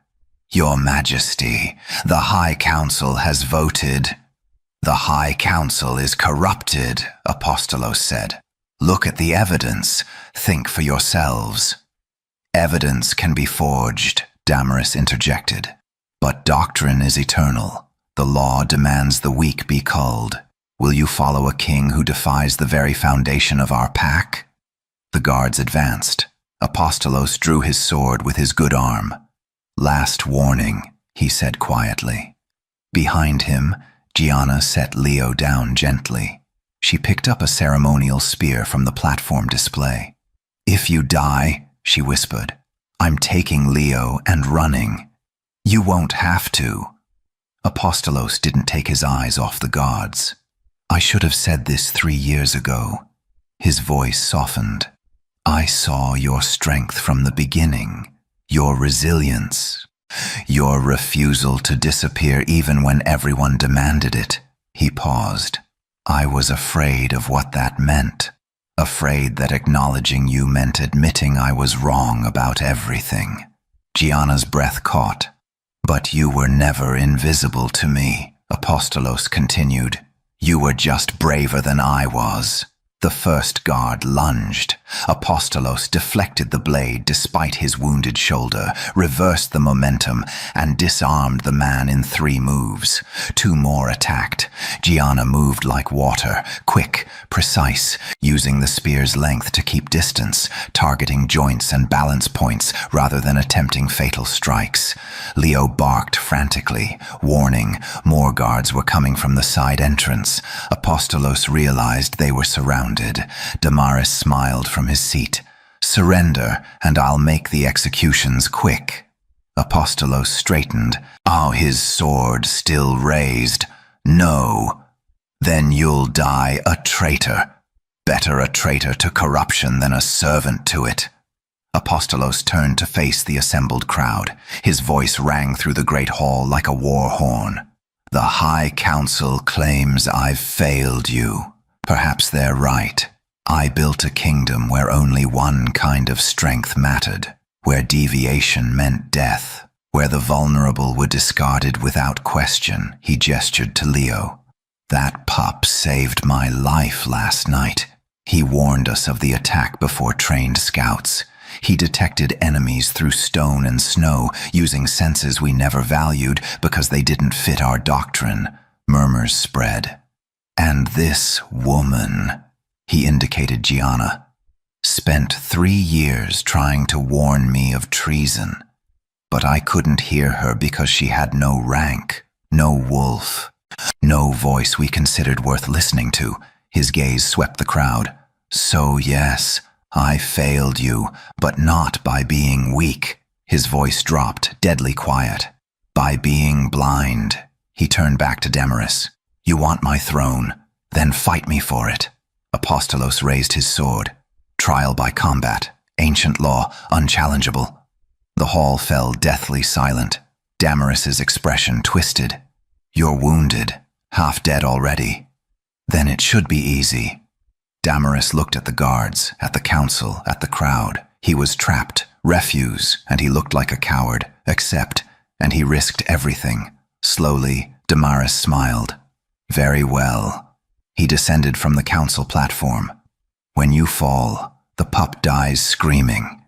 Your Majesty, the High Council has voted. The High Council is corrupted, Apostolos said. Look at the evidence. Think for yourselves. Evidence can be forged, Damaris interjected. But doctrine is eternal. The law demands the weak be culled. Will you follow a king who defies the very foundation of our pack? The guards advanced. Apostolos drew his sword with his good arm. Last warning, he said quietly. Behind him, Gianna set Leo down gently. She picked up a ceremonial spear from the platform display. If you die, she whispered, I'm taking Leo and running. You won't have to. Apostolos didn't take his eyes off the guards. I should have said this 3 years ago. His voice softened. I saw your strength from the beginning, your resilience, your refusal to disappear even when everyone demanded it. He paused. I was afraid of what that meant, afraid that acknowledging you meant admitting I was wrong about everything. Gianna's breath caught. But you were never invisible to me, Apostolos continued. You were just braver than I was. The first guard lunged. Apostolos deflected the blade despite his wounded shoulder, reversed the momentum, and disarmed the man in 3 moves. 2 more attacked. Gianna moved like water, quick, precise, using the spear's length to keep distance, targeting joints and balance points rather than attempting fatal strikes. Leo barked frantically, warning. More guards were coming from the side entrance. Apostolos realized they were surrounded. Damaris smiled from his seat. Surrender, and I'll make the executions quick. Apostolos straightened, his sword still raised. No. Then you'll die a traitor. Better a traitor to corruption than a servant to it. Apostolos turned to face the assembled crowd. His voice rang through the great hall like a war horn. The High Council claims I've failed you. Perhaps they're right. I built a kingdom where only one kind of strength mattered, where deviation meant death, where the vulnerable were discarded without question. He gestured to Leo. That pup saved my life last night. He warned us of the attack before trained scouts. He detected enemies through stone and snow, using senses we never valued because they didn't fit our doctrine. Murmurs spread. And this woman, he indicated Gianna, spent 3 years trying to warn me of treason. But I couldn't hear her because she had no rank, no wolf, no voice we considered worth listening to. His gaze swept the crowd. So yes, I failed you, but not by being weak. His voice dropped, deadly quiet. By being blind. He turned back to Damaris. You want my throne? Then fight me for it. Apostolos raised his sword. Trial by combat, ancient law, unchallengeable. The hall fell deathly silent. Damaris's expression twisted. "You're wounded, half dead already. Then it should be easy." Damaris looked at the guards, at the council, at the crowd. He was trapped, refuse, and he looked like a coward. Accept, and he risked everything. Slowly, Damaris smiled. "Very well." He descended from the council platform. "When you fall, the pup dies screaming."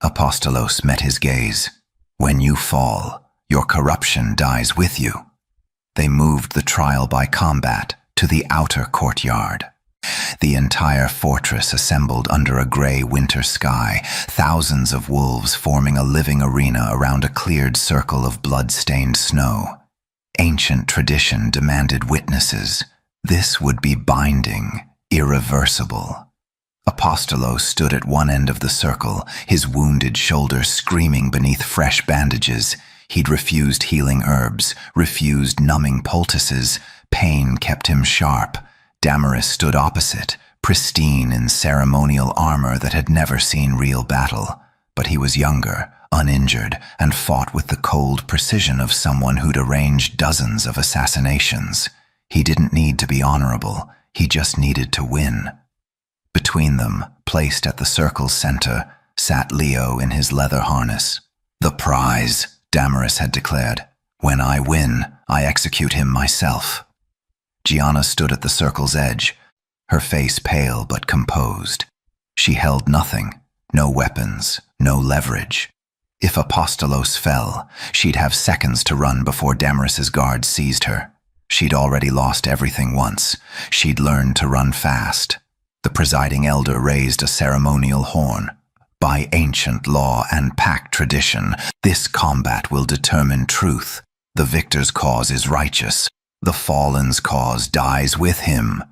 Apostolos met his gaze. "When you fall, your corruption dies with you." They moved the trial by combat to the outer courtyard. The entire fortress assembled under a gray winter sky, thousands of wolves forming a living arena around a cleared circle of blood-stained snow. Ancient tradition demanded witnesses. This would be binding, irreversible. Apostolos stood at one end of the circle, his wounded shoulder screaming beneath fresh bandages. He'd refused healing herbs, refused numbing poultices. Pain kept him sharp. Damaris stood opposite, pristine in ceremonial armor that had never seen real battle. But he was younger, uninjured, and fought with the cold precision of someone who'd arranged dozens of assassinations. He didn't need to be honorable, he just needed to win. Between them, placed at the circle's center, sat Leo in his leather harness. "The prize," Damaris had declared. "When I win, I execute him myself." Gianna stood at the circle's edge, her face pale but composed. She held nothing, no weapons, no leverage. If Apostolos fell, she'd have seconds to run before Damaris's guards seized her. She'd already lost everything once. She'd learned to run fast. The presiding elder raised a ceremonial horn. "By ancient law and pack tradition, this combat will determine truth. The victor's cause is righteous. The fallen's cause dies with him."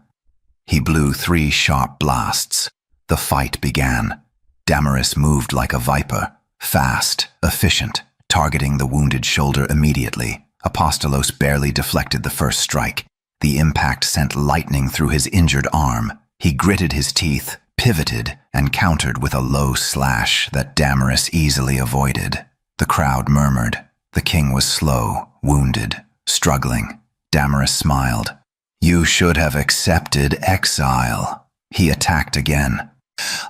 He blew 3 sharp blasts. The fight began. Damaris moved like a viper, fast, efficient, targeting the wounded shoulder immediately. Apostolos barely deflected the first strike. The impact sent lightning through his injured arm. He gritted his teeth, pivoted, and countered with a low slash that Damaris easily avoided. The crowd murmured. The king was slow, wounded, struggling. Damaris smiled. "You should have accepted exile." He attacked again.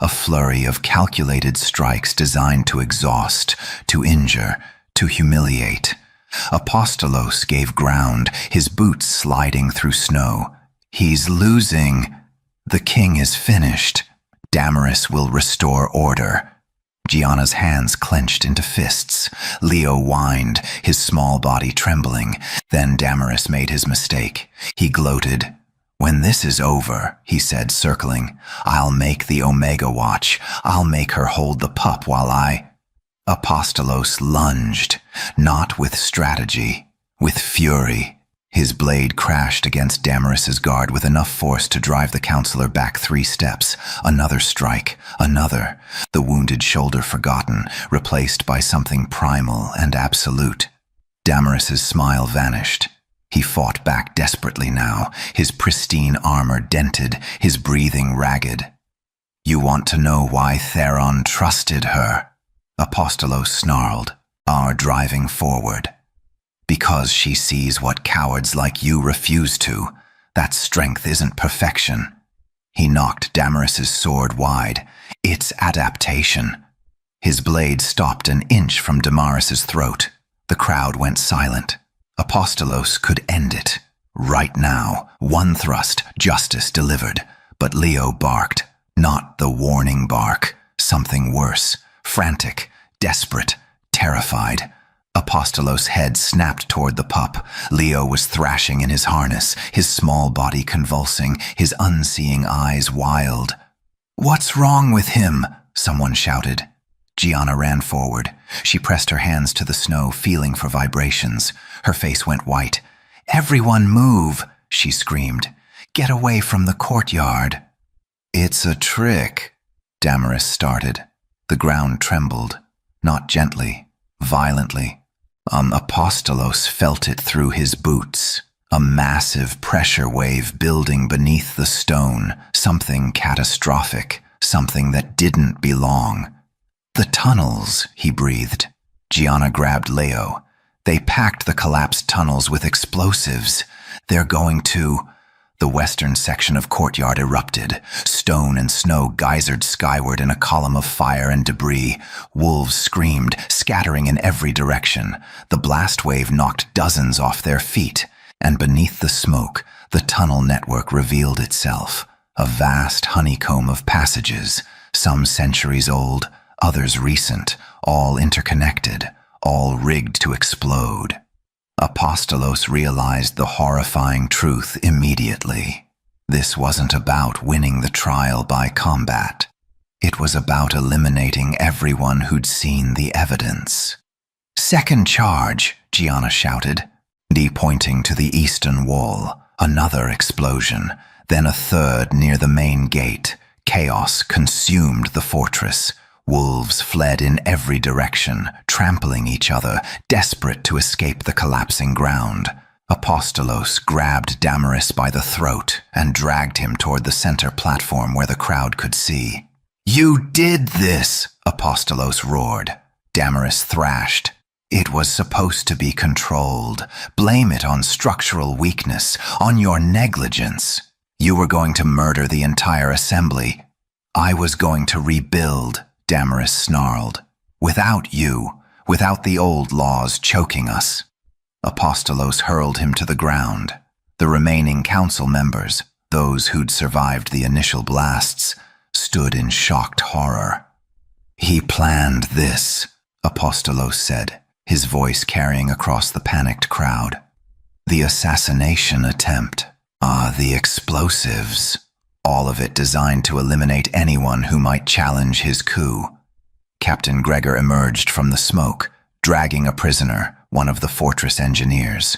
A flurry of calculated strikes designed to exhaust, to injure, to humiliate. Apostolos gave ground, his boots sliding through snow. "He's losing. The king is finished. Damaris will restore order." Gianna's hands clenched into fists. Leo whined, his small body trembling. Then Damaris made his mistake. He gloated. "When this is over," he said, circling, "I'll make the Omega watch. I'll make her hold the pup while I—" Apostolos lunged, not with strategy, with fury. His blade crashed against Damaris's guard with enough force to drive the counselor back 3 steps. Another strike, another. The wounded shoulder forgotten, replaced by something primal and absolute. Damaris's smile vanished. He fought back desperately now, his pristine armor dented, his breathing ragged. "You want to know why Theron trusted her?" Apostolos snarled, "Our driving forward. Because she sees what cowards like you refuse to. That strength isn't perfection." He knocked Damaris's sword wide. "It's adaptation." His blade stopped an inch from Damaris's throat. The crowd went silent. Apostolos could end it. Right now, one thrust, justice delivered. But Leo barked. Not the warning bark. Something worse. Frantic, desperate, terrified. Apostolos' head snapped toward the pup. Leo was thrashing in his harness, his small body convulsing, his unseeing eyes wild. "What's wrong with him?" someone shouted. Gianna ran forward. She pressed her hands to the snow, feeling for vibrations. Her face went white. "Everyone move!" she screamed. "Get away from the courtyard." "It's a trick," Damaris started. The ground trembled, not gently, violently. Apostolos felt it through his boots. A massive pressure wave building beneath the stone, something catastrophic, something that didn't belong. "The tunnels," he breathed. Gianna grabbed Leo. "They packed the collapsed tunnels with explosives. They're going to—" The western section of courtyard erupted. Stone and snow geysered skyward in a column of fire and debris. Wolves screamed, scattering in every direction. The blast wave knocked dozens off their feet. And beneath the smoke, the tunnel network revealed itself. A vast honeycomb of passages, some centuries old, others recent, all interconnected, all rigged to explode. Apostolos realized the horrifying truth immediately. This wasn't about winning the trial by combat. It was about eliminating everyone who'd seen the evidence. "Second charge," Gianna shouted, pointing to the eastern wall. Another explosion, then a third near the main gate. Chaos consumed the fortress. Wolves fled in every direction, trampling each other, desperate to escape the collapsing ground. Apostolos grabbed Damaris by the throat and dragged him toward the center platform where the crowd could see. "You did this!" Apostolos roared. Damaris thrashed. "It was supposed to be controlled. Blame it on structural weakness, on your negligence. You were going to murder the entire assembly. I was going to rebuild," Damaris snarled. "Without you, without the old laws choking us." Apostolos hurled him to the ground. The remaining council members, those who'd survived the initial blasts, stood in shocked horror. "He planned this," Apostolos said, his voice carrying across the panicked crowd. "The assassination attempt. The explosives. All of it designed to eliminate anyone who might challenge his coup." Captain Gregor emerged from the smoke, dragging a prisoner, one of the fortress engineers.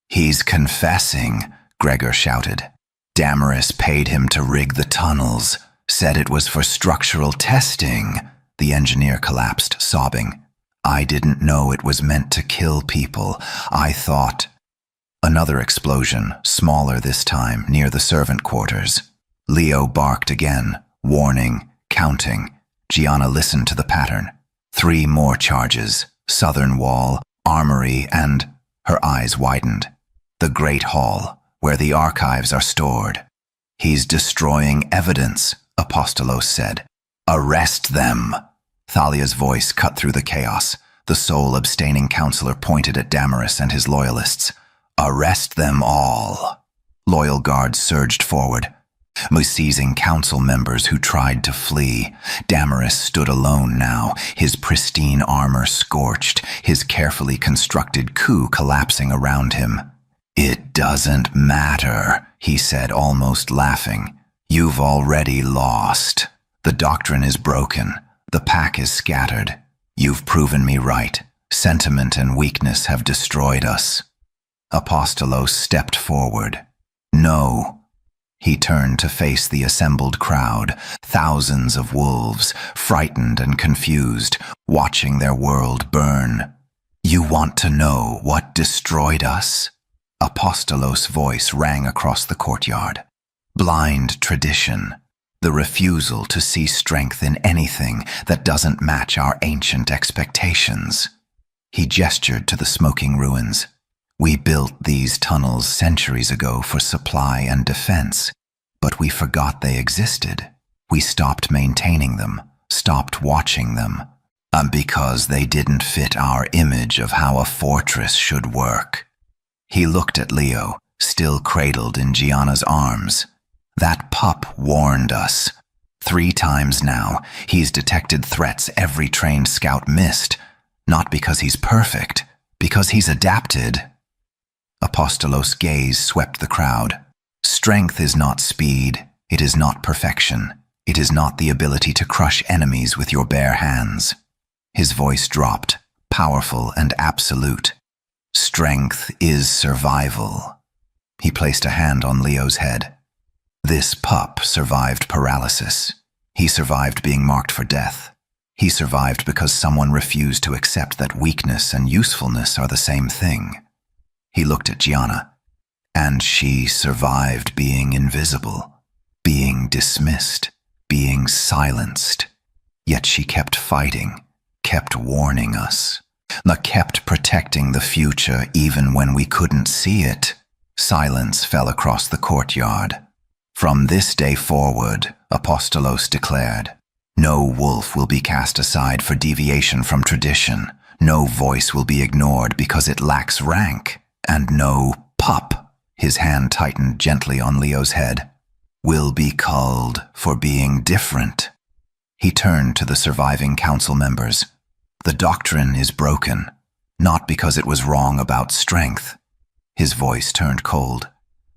"He's confessing," Gregor shouted. "Damaris paid him to rig the tunnels, said it was for structural testing." The engineer collapsed, sobbing. "I didn't know it was meant to kill people. I thought—" Another explosion, smaller this time, near the servant quarters. Leo barked again, warning, counting. Gianna listened to the pattern. 3 more charges, southern wall, armory, and— Her eyes widened. "The Great Hall, where the archives are stored." "He's destroying evidence," Apostolos said. "Arrest them." Thalia's voice cut through the chaos. The soul-abstaining counselor pointed at Damaris and his loyalists. "Arrest them all." Loyal guards surged forward, seizing council members who tried to flee. Damaris stood alone now, his pristine armor scorched, his carefully constructed coup collapsing around him. "It doesn't matter," he said, almost laughing. "You've already lost. The doctrine is broken. The pack is scattered. You've proven me right. Sentiment and weakness have destroyed us." Apostolos stepped forward. "No." He turned to face the assembled crowd, thousands of wolves, frightened and confused, watching their world burn. "You want to know what destroyed us?" Apostolos' voice rang across the courtyard. "Blind tradition. The refusal to see strength in anything that doesn't match our ancient expectations." He gestured to the smoking ruins. "We built these tunnels centuries ago for supply and defense, but we forgot they existed. We stopped maintaining them, stopped watching them, because they didn't fit our image of how a fortress should work." He looked at Leo, still cradled in Gianna's arms. "That pup warned us. 3 times now, he's detected threats every trained scout missed, not because he's perfect, because he's adapted." Apostolos' gaze swept the crowd. "Strength is not speed. It is not perfection. It is not the ability to crush enemies with your bare hands." His voice dropped, powerful and absolute. "Strength is survival." He placed a hand on Leo's head. "This pup survived paralysis. He survived being marked for death. He survived because someone refused to accept that weakness and usefulness are the same thing." He looked at Gianna. And she survived being invisible, being dismissed, being silenced. Yet she kept fighting, kept warning us, kept protecting the future even when we couldn't see it. Silence fell across the courtyard. From this day forward, Apostolos declared, no wolf will be cast aside for deviation from tradition. No voice will be ignored because it lacks rank. And no pup, his hand tightened gently on Leo's head, will be culled for being different. He turned to the surviving council members. The doctrine is broken, not because it was wrong about strength. His voice turned cold,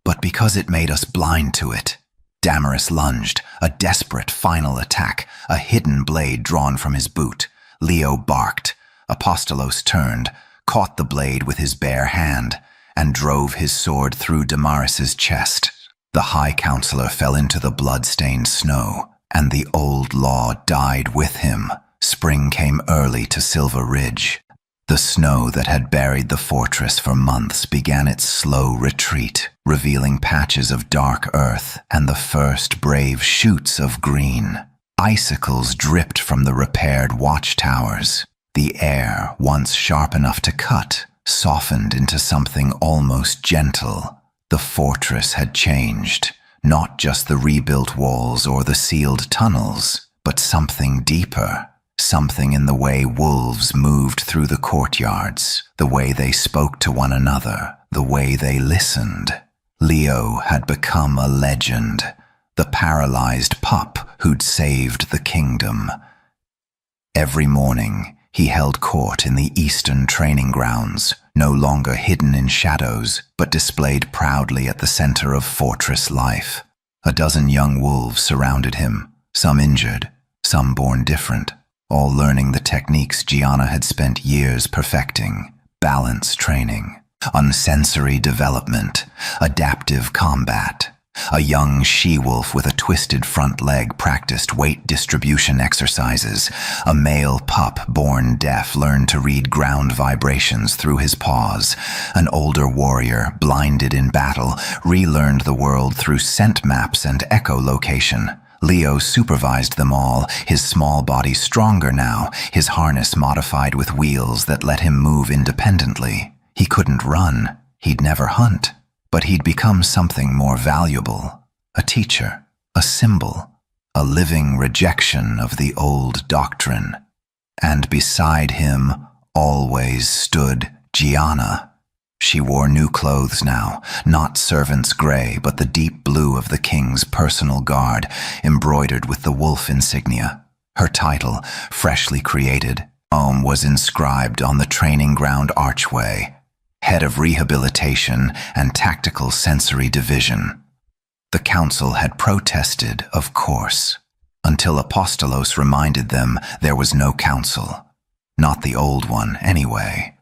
but because it made us blind to it. Damaris lunged, a desperate final attack, a hidden blade drawn from his boot. Leo barked. Apostolos turned, caught the blade with his bare hand, and drove his sword through Damaris's chest. The High Counselor fell into the blood-stained snow, and the old law died with him. Spring came early to Silver Ridge. The snow that had buried the fortress for months began its slow retreat, revealing patches of dark earth and the first brave shoots of green. Icicles dripped from the repaired watchtowers. The air, once sharp enough to cut, softened into something almost gentle. The fortress had changed, not just the rebuilt walls or the sealed tunnels, but something deeper. Something in the way wolves moved through the courtyards, the way they spoke to one another, the way they listened. Leo had become a legend, the paralyzed pup who'd saved the kingdom. Every morning, he held court in the eastern training grounds, no longer hidden in shadows, but displayed proudly at the center of fortress life. A dozen young wolves surrounded him, some injured, some born different, all learning the techniques Gianna had spent years perfecting: balance training, unsensory development, adaptive combat. A young she-wolf with a twisted front leg practiced weight distribution exercises. A male pup born deaf learned to read ground vibrations through his paws. An older warrior, blinded in battle, relearned the world through scent maps and echolocation. Leo supervised them all, his small body stronger now, his harness modified with wheels that let him move independently. He couldn't run, he'd never hunt, but he'd become something more valuable. A teacher, a symbol, a living rejection of the old doctrine. And beside him always stood Gianna. She wore new clothes now, not servant's gray, but the deep blue of the king's personal guard, embroidered with the wolf insignia. Her title, freshly created, was inscribed on the training ground archway: Head of Rehabilitation and Tactical Sensory Division. The council had protested, of course, until Apostolos reminded them there was no council. Not the old one, anyway.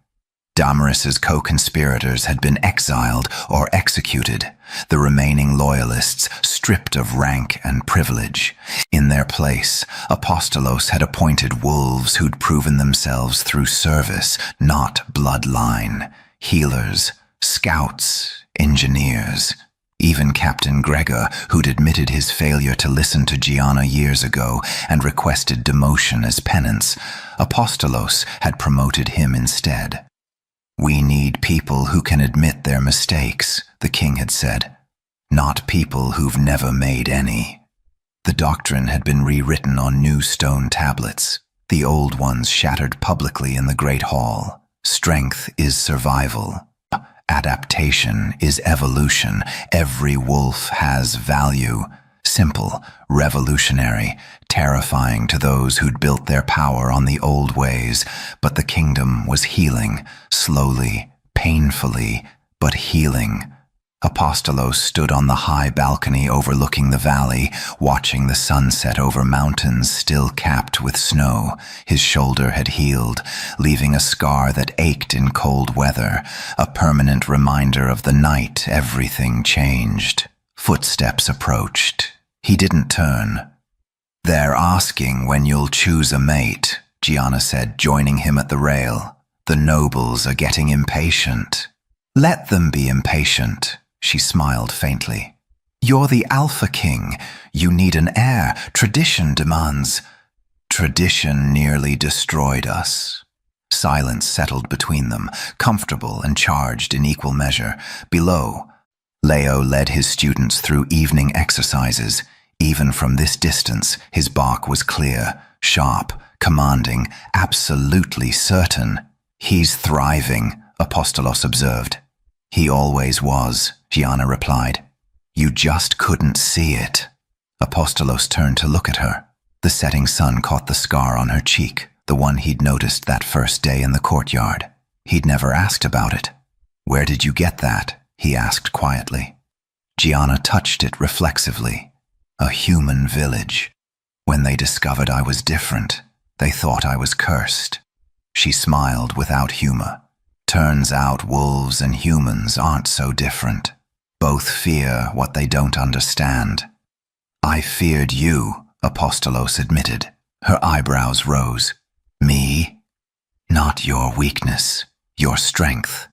Damaris's co-conspirators had been exiled or executed, the remaining loyalists stripped of rank and privilege. In their place, Apostolos had appointed wolves who'd proven themselves through service, not bloodline. Healers, scouts, engineers. Even Captain Gregor, who'd admitted his failure to listen to Gianna years ago and requested demotion as penance, Apostolos had promoted him instead. "We need people who can admit their mistakes," the king had said, "not people who've never made any." The doctrine had been rewritten on new stone tablets, the old ones shattered publicly in the Great Hall. Strength is survival. Adaptation is evolution. Every wolf has value. Simple, revolutionary, terrifying to those who'd built their power on the old ways, but the kingdom was healing, slowly, painfully, but healing. Apostolos stood on the high balcony overlooking the valley, watching the sunset over mountains still capped with snow. His shoulder had healed, leaving a scar that ached in cold weather, a permanent reminder of the night everything changed. Footsteps approached. He didn't turn. "They're asking when you'll choose a mate," Gianna said, joining him at the rail. "The nobles are getting impatient." "Let them be impatient," She smiled faintly. You're the Alpha King. You need an heir. Tradition demands. Tradition nearly destroyed us. Silence settled between them, comfortable and charged in equal measure. Below, Leo led his students through evening exercises. Even from this distance, his bark was clear, sharp, commanding, absolutely certain. He's thriving, Apostolos observed. He always was, Gianna replied. You just couldn't see it. Apostolos turned to look at her. The setting sun caught the scar on her cheek, the one he'd noticed that first day in the courtyard. He'd never asked about it. Where did you get that? He asked quietly. Gianna touched it reflexively. A human village. When they discovered I was different, they thought I was cursed. She smiled without humor. Turns out wolves and humans aren't so different. Both fear what they don't understand. I feared you, Apostolos admitted. Her eyebrows rose. Me? Not your weakness, your strength.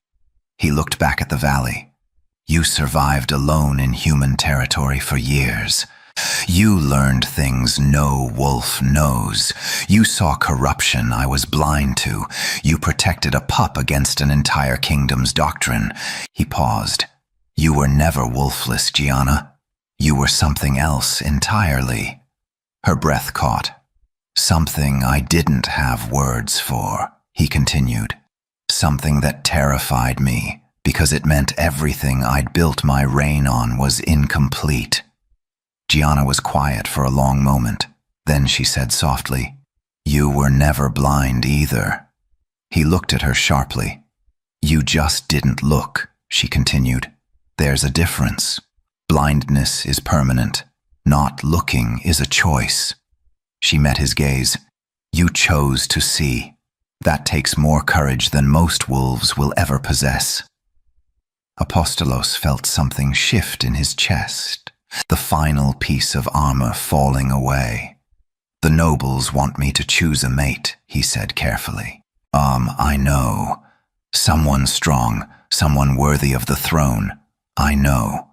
He looked back at the valley. You survived alone in human territory for years. You learned things no wolf knows. You saw corruption I was blind to. You protected a pup against an entire kingdom's doctrine. He paused. You were never wolfless, Gianna. You were something else entirely. Her breath caught. Something I didn't have words for, he continued. Something that terrified me, because it meant everything I'd built my reign on was incomplete. Gianna was quiet for a long moment. Then she said softly, You were never blind either. He looked at her sharply. You just didn't look, she continued. There's a difference. Blindness is permanent. Not looking is a choice. She met his gaze. You chose to see. That takes more courage than most wolves will ever possess. Apostolos felt something shift in his chest, the final piece of armor falling away. The nobles want me to choose a mate, he said carefully. I know. Someone strong, someone worthy of the throne. I know.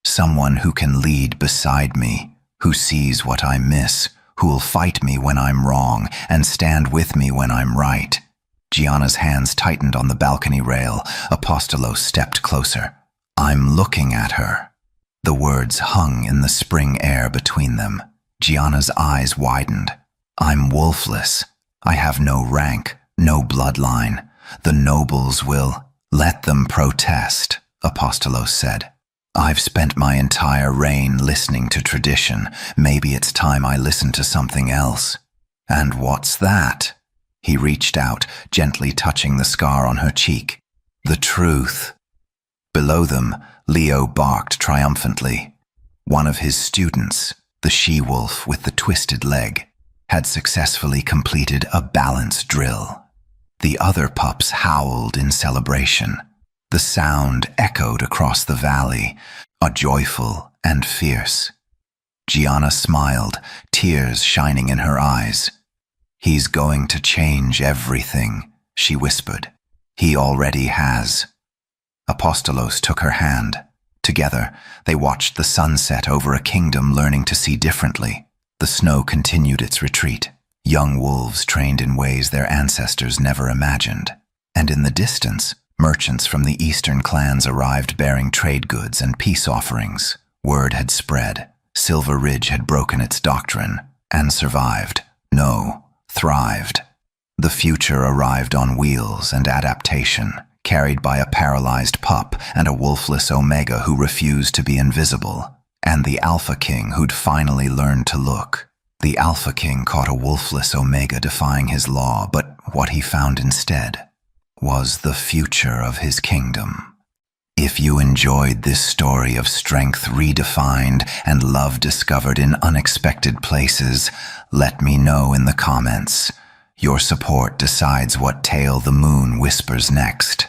Someone who can lead beside me, who sees what I miss, who'll fight me when I'm wrong and stand with me when I'm right. Gianna's hands tightened on the balcony rail. Apostolos stepped closer. I'm looking at her. The words hung in the spring air between them. Gianna's eyes widened. I'm wolfless. I have no rank, no bloodline. The nobles will let them protest, Apostolos said. I've spent my entire reign listening to tradition. Maybe it's time I listen to something else. And what's that? He reached out, gently touching the scar on her cheek. The truth. Below them, Leo barked triumphantly. One of his students, the she-wolf with the twisted leg, had successfully completed a balance drill. The other pups howled in celebration. The sound echoed across the valley, a joyful and fierce. Gianna smiled, tears shining in her eyes. He's going to change everything, she whispered. He already has. Apostolos took her hand. Together, they watched the sunset over a kingdom learning to see differently. The snow continued its retreat. Young wolves trained in ways their ancestors never imagined. And in the distance, merchants from the eastern clans arrived bearing trade goods and peace offerings. Word had spread. Silver Ridge had broken its doctrine and survived. No, thrived. The future arrived on wheels and adaptation, carried by a paralyzed pup and a wolfless Omega who refused to be invisible, and the Alpha King who'd finally learned to look. The Alpha King caught a wolfless Omega defying his law, but what he found instead was the future of his kingdom. If you enjoyed this story of strength redefined and love discovered in unexpected places, let me know in the comments. Your support decides what tale the moon whispers next.